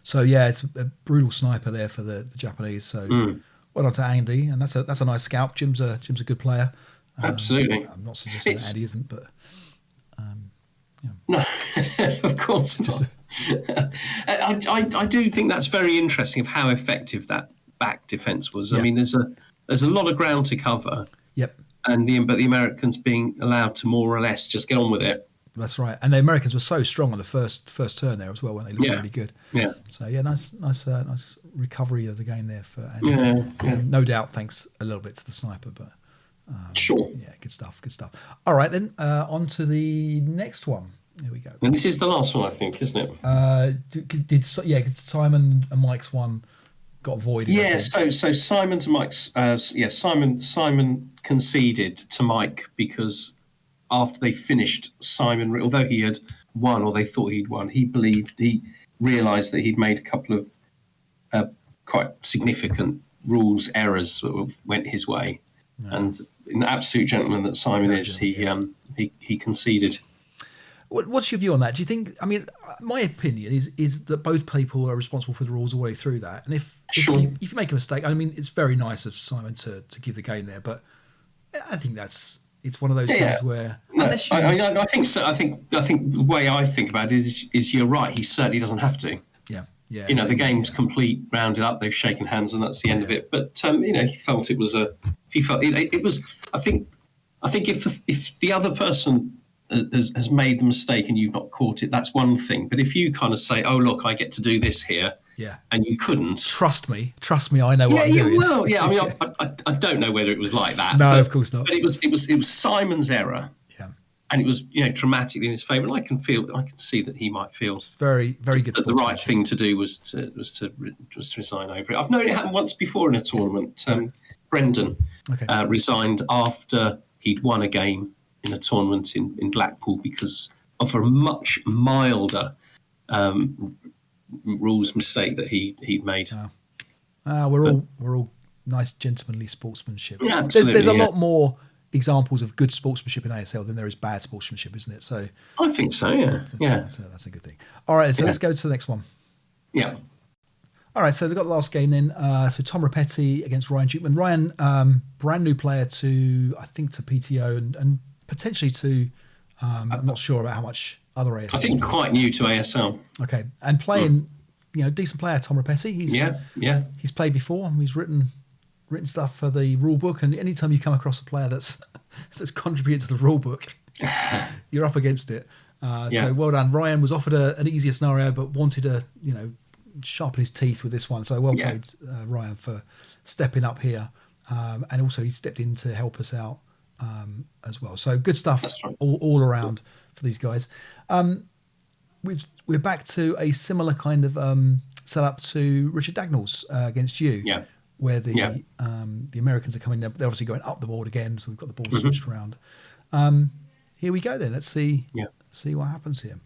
So it's a brutal sniper there for the Japanese. So well done to Andy, and that's a nice scalp. Jim's a good player. Absolutely. I'm not suggesting that Andy isn't, but. No, of course not. I do think that's very interesting of how effective that back defence was. I mean, there's a lot of ground to cover. Yep. But the Americans being allowed to more or less just get on with it. That's right. And the Americans were so strong on the first turn there as well, when they looked really good. Yeah. So nice recovery of the game there for Andy. Yeah. No doubt, thanks a little bit to the sniper, but. Sure. Yeah, good stuff. All right, then on to the next one. Here we go. And this is the last one, I think, isn't it? Did Simon and Mike's one got voided? Yeah. So Simon to Mike's. Simon conceded to Mike because after they finished, Simon, although he had won or they thought he'd won, he realised that he'd made a couple of quite significant rules errors that went his way. No. And in the absolute gentleman that Simon is, he conceded. What's your view on that? Do you think? I mean, my opinion is that both people are responsible for the rules all the way through that. And if you make a mistake, I mean, it's very nice of Simon to give the game there, but I think it's one of those things where unless you, I think so. I think the way I think about it is you're right. He certainly doesn't have to. Yeah. The game's complete, rounded up. They've shaken hands, and that's the end of it. But he felt it was it was. I think if the other person has made the mistake and you've not caught it, that's one thing. But if you kind of say, "Oh, look, I get to do this here," and you couldn't, trust me, I know what I'm doing. Well, I mean, I don't know whether it was like that. No, of course not. But it was Simon's error. Yeah. and it was dramatically in his favour. And I can see that he might feel very, very good. That the right thing to do was to resign over it. I've known it happened once before in a tournament. Brendan resigned after he'd won a game in a tournament in Blackpool because of a much milder rules mistake that he'd made. We're all nice gentlemanly sportsmanship. Yeah, absolutely, there's a lot more examples of good sportsmanship in ASL than there is bad sportsmanship, isn't it? So I think so. Yeah, that's a good thing. All right, so let's go to the next one. Yeah. All right, so we've got the last game then. So Tom Rapetti against Ryan Dukeman. Ryan, brand new player to PTO and potentially to I'm not sure about how much other ASL. I think quite new to ASL. Okay, and playing, decent player, Tom Rapetti. He's played before. He's written stuff for the rule book, and anytime you come across a player that's contributed to the rule book, you're up against it. So well done. Ryan was offered an easier scenario, but wanted to sharpen his teeth with this one. So well played, Ryan, for stepping up here, and also he stepped in to help us out as well. So good stuff all around for these guys. We're back to a similar kind of setup to Richard Dagnall's against you. Yeah. Where the Americans are coming, they're obviously going up the board again, so we've got the board switched around. Here we go then. Let's see what happens here.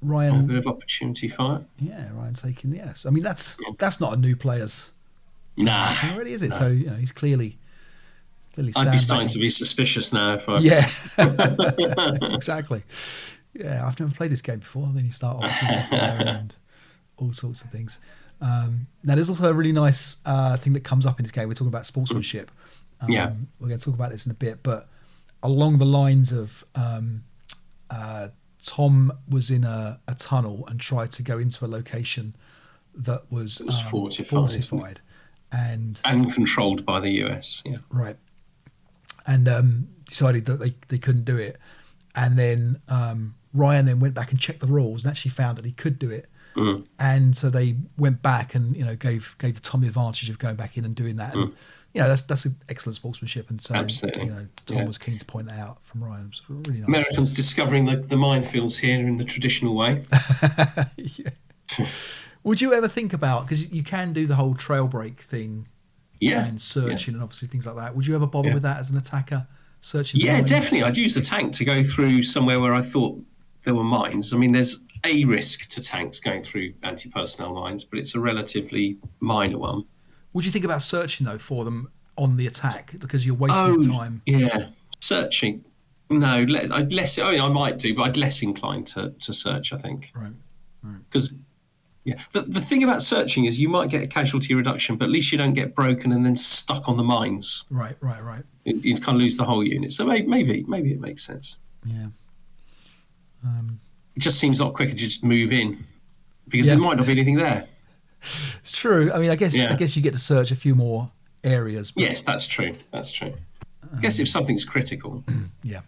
Ryan, a bit of opportunity fire. Yeah, Ryan taking the S. I mean, that's not a new player's. Nah, already is it? No. So he's clearly. I'd be starting to be suspicious now if I. Yeah, exactly. Yeah, I've never played this game before. And then you start watching stuff and all sorts of things. Now, there's also a really nice thing that comes up in this game. We're talking about sportsmanship. We're going to talk about this in a bit, but along the lines of Tom was in a tunnel and tried to go into a location that was fortified and controlled by the US. Yeah, right. And decided that they couldn't do it. And then Ryan then went back and checked the rules and actually found that he could do it. And so they went back and gave the Tom the advantage of going back in and doing that. And that's an excellent sportsmanship. And so absolutely, Tom was keen to point that out from Ryan. It was really nice. Americans discovering the minefields here in the traditional way. Would you ever think about, because you can do the whole trail break thing, and searching and obviously things like that. Would you ever bother with that as an attacker, searching? Yeah, definitely. I'd use the tank to go through somewhere where I thought there were mines. I mean, there's a risk to tanks going through anti-personnel mines, but it's a relatively minor one. Would you think about searching though for them on the attack because you're wasting time? Yeah, searching. No, I'd less. I mean, I might do, but I'd less inclined to search. I think. Right. Because the thing about searching is you might get a casualty reduction, but at least you don't get broken and then stuck on the mines. Right. You'd kind of lose the whole unit. So maybe it makes sense. Yeah. It just seems a lot quicker to just move in because there might not be anything there. It's true. I mean, I guess you get to search a few more areas. But... Yes, that's true. I guess if something's critical. Yeah.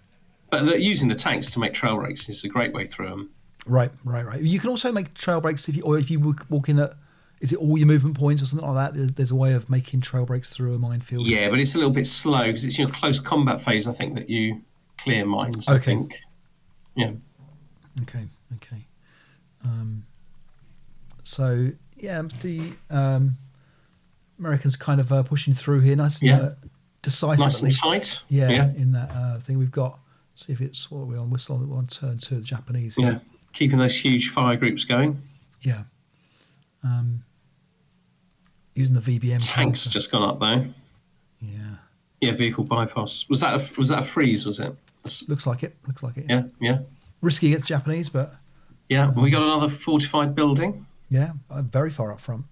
But using the tanks to make trail breaks is a great way through them. Right. You can also make trail breaks if you walk in at, is it all your movement points or something like that? There's a way of making trail breaks through a minefield. Yeah, but it's a little bit slow because it's your close combat phase, I think, that you clear mines, I think. Yeah. Okay. So, the Americans kind of pushing through here. Nice and decisive. Nice and tight. Yeah, in that thing. We've got, see if it's, what are we on? We're still on turn 2 of the Japanese. Yeah, keeping those huge fire groups going. Yeah. Using the VBM. Tanks just gone up, though. Yeah. Yeah, vehicle bypass. Was that a freeze, was it? Looks like it. Yeah. Risky against Japanese, but... Yeah, we got another fortified building. Yeah, very far up front.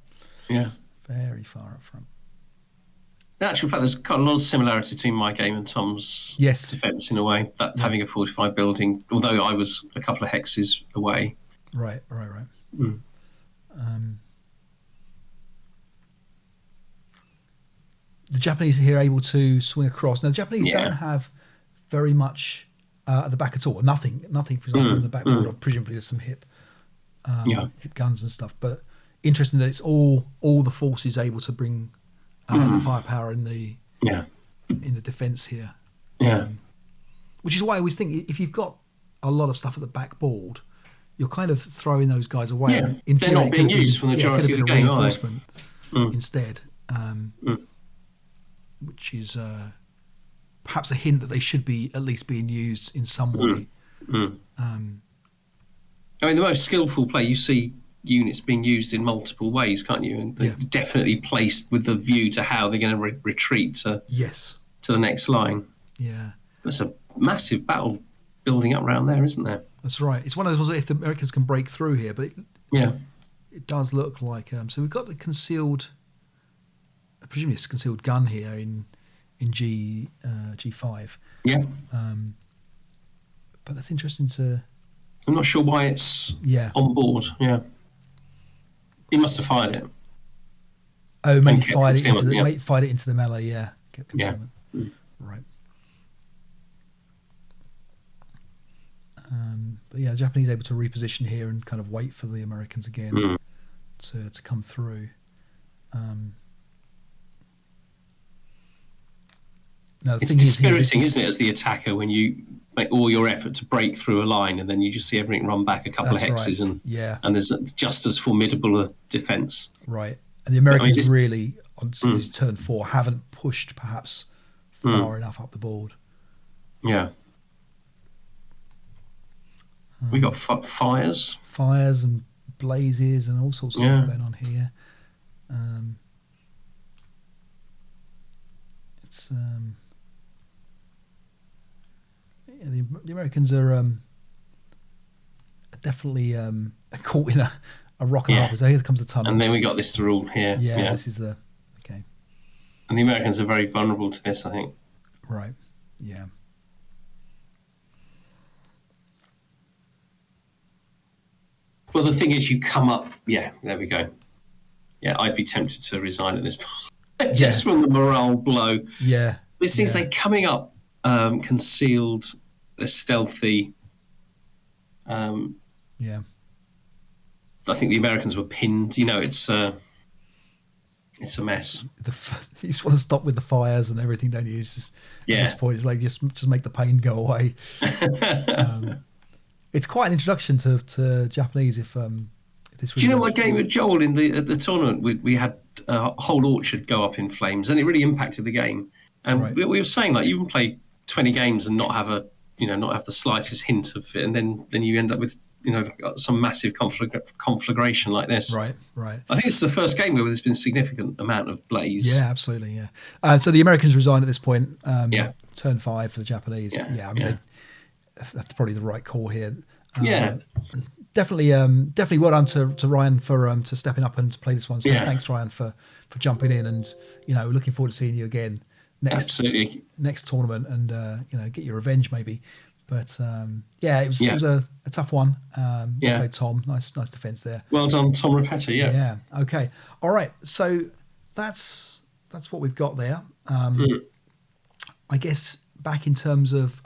Yeah. Very far up front. In actual fact, there's quite a lot of similarity between my game and Tom's defence in a way, that having a fortified building, although I was a couple of hexes away. Right. The Japanese are here able to swing across. Now, the Japanese don't have very much at the back at all. Nothing, for example, on the backboard. Or presumably there's some hip guns and stuff. But interesting that it's all the forces able to bring the firepower in the in the defence here. Yeah. Which is why I always think if you've got a lot of stuff at the backboard, you're kind of throwing those guys away. Yeah. In They're theory, not being used for the majority of the game, are they? Instead, which is perhaps a hint that they should be at least being used in some way. I mean, the most skillful play, you see units being used in multiple ways, can't you? And they're definitely placed with the view to how they're going to retreat to the next line. Yeah. There's a massive battle building up around there, isn't there? That's right. It's one of those ones that if the Americans can break through here, but it does look like... so we've got the concealed... presumably it's a concealed gun here in G5. Yeah. But that's interesting to... I'm not sure why it's on board. Yeah. He must have fired it. Oh, maybe fired it into the melee, yeah. Kept concealment. Yeah. Right. But yeah, the Japanese are able to reposition here and kind of wait for the Americans again to come through. Now, it's dispiriting, isn't it, as the attacker, when you make all your effort to break through a line and then you just see everything run back a couple of hexes and there's just as formidable a defence. Right. And the Americans really, on turn 4, haven't pushed perhaps far enough up the board. Yeah. We got fires. Fires and blazes and all sorts of stuff going on here. It's... the Americans are definitely caught in a rock and a hard place. So here comes the tunnel. And then we got this rule here. Yeah, this is the... Okay. And the Americans are very vulnerable to this, I think. Right, yeah. Well, the thing is, you come up... Yeah, there we go. Yeah, I'd be tempted to resign at this point. Just from the morale blow. Yeah. These things, they're coming up concealed, they're stealthy. I think the Americans were pinned. You know, it's a mess. You just want to stop with the fires and everything, don't you? It's just, at this point, it's like just make the pain go away. It's quite an introduction to Japanese. If this. Do you know what game with Joel at the tournament? We had a whole orchard go up in flames, and it really impacted the game. And we were saying, like, you can play 20 games and not have the slightest hint of it, and then you end up with some massive conflagration like this. Right. I think it's the first game where there's been a significant amount of blaze. Yeah, absolutely. Yeah. So the Americans resign at this point. Turn 5 for the Japanese. I mean, that's probably the right call here. Definitely well done to Ryan for to stepping up and to play this one. So thanks, Ryan, for jumping in, and looking forward to seeing you again next tournament, and get your revenge maybe. But it was a tough one. Played Tom, nice defence there. Well done, Tom Rapetta. Yeah. Okay. All right. So that's what we've got there. I guess back in terms of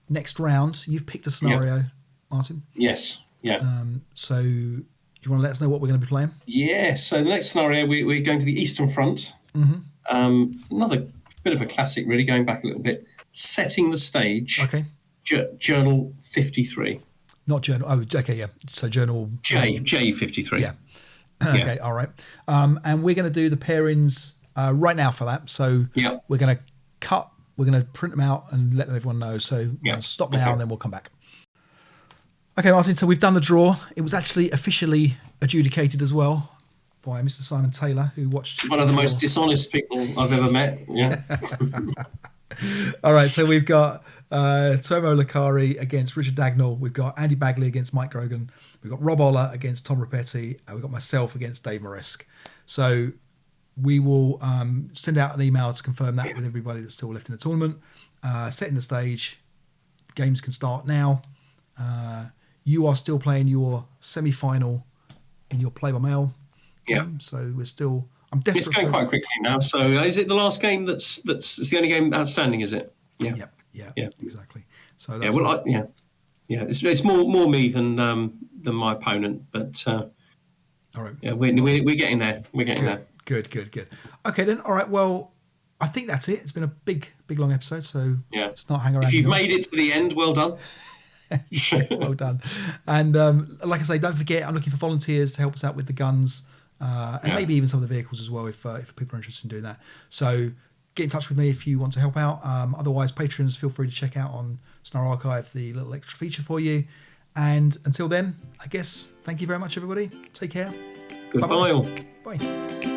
next round, you've picked a scenario, Martin. Yes. Yeah. So do you want to let us know what we're going to be playing? Yeah. So the next scenario, we're going to the Eastern Front. Another bit of a classic, really, going back a little bit. Setting the stage. Okay. Journal 53. Not journal. Oh, okay, yeah. So journal J 53. Yeah. Okay, all right. And we're going to do the pairings right now for that. So we're going to cut. We're going to print them out and let everyone know. So we're going to stop now and then we'll come back. Okay, Martin. So we've done the draw. It was actually officially adjudicated as well by Mr. Simon Taylor, who watched one of the most dishonest people I've ever met. Yeah. All right, so we've got Tomo Lakari against Richard Dagnall. We've got Andy Bagley against Mike Grogan. We've got Rob Oller against Tom Rapetti. And we've got myself against Dave Moresk. So we will send out an email to confirm that with everybody that's still left in the tournament. Setting the stage. Games can start now. You are still playing your semi-final in your play-by-mail game. So we're still... I'm desperate. It's going quite quickly now. So is it the last game that's it's the only game outstanding, is it? Yeah, exactly. So that's it's more me than my opponent, but all right. Yeah, we're getting there. We're getting there. Good. Okay then. All right. Well, I think that's it. It's been a big long episode, so yeah, let's not hang around. If you've made it to the end, well done. Yeah, well done. And like I say, don't forget, I'm looking for volunteers to help us out with the guns, and maybe even some of the vehicles as well, if people are interested in doing that. So get in touch with me if you want to help out. Otherwise, patrons, feel free to check out on Scenario Archive the little extra feature for you. And until then, I guess, thank you very much, everybody. Take care. Goodbye. Bye.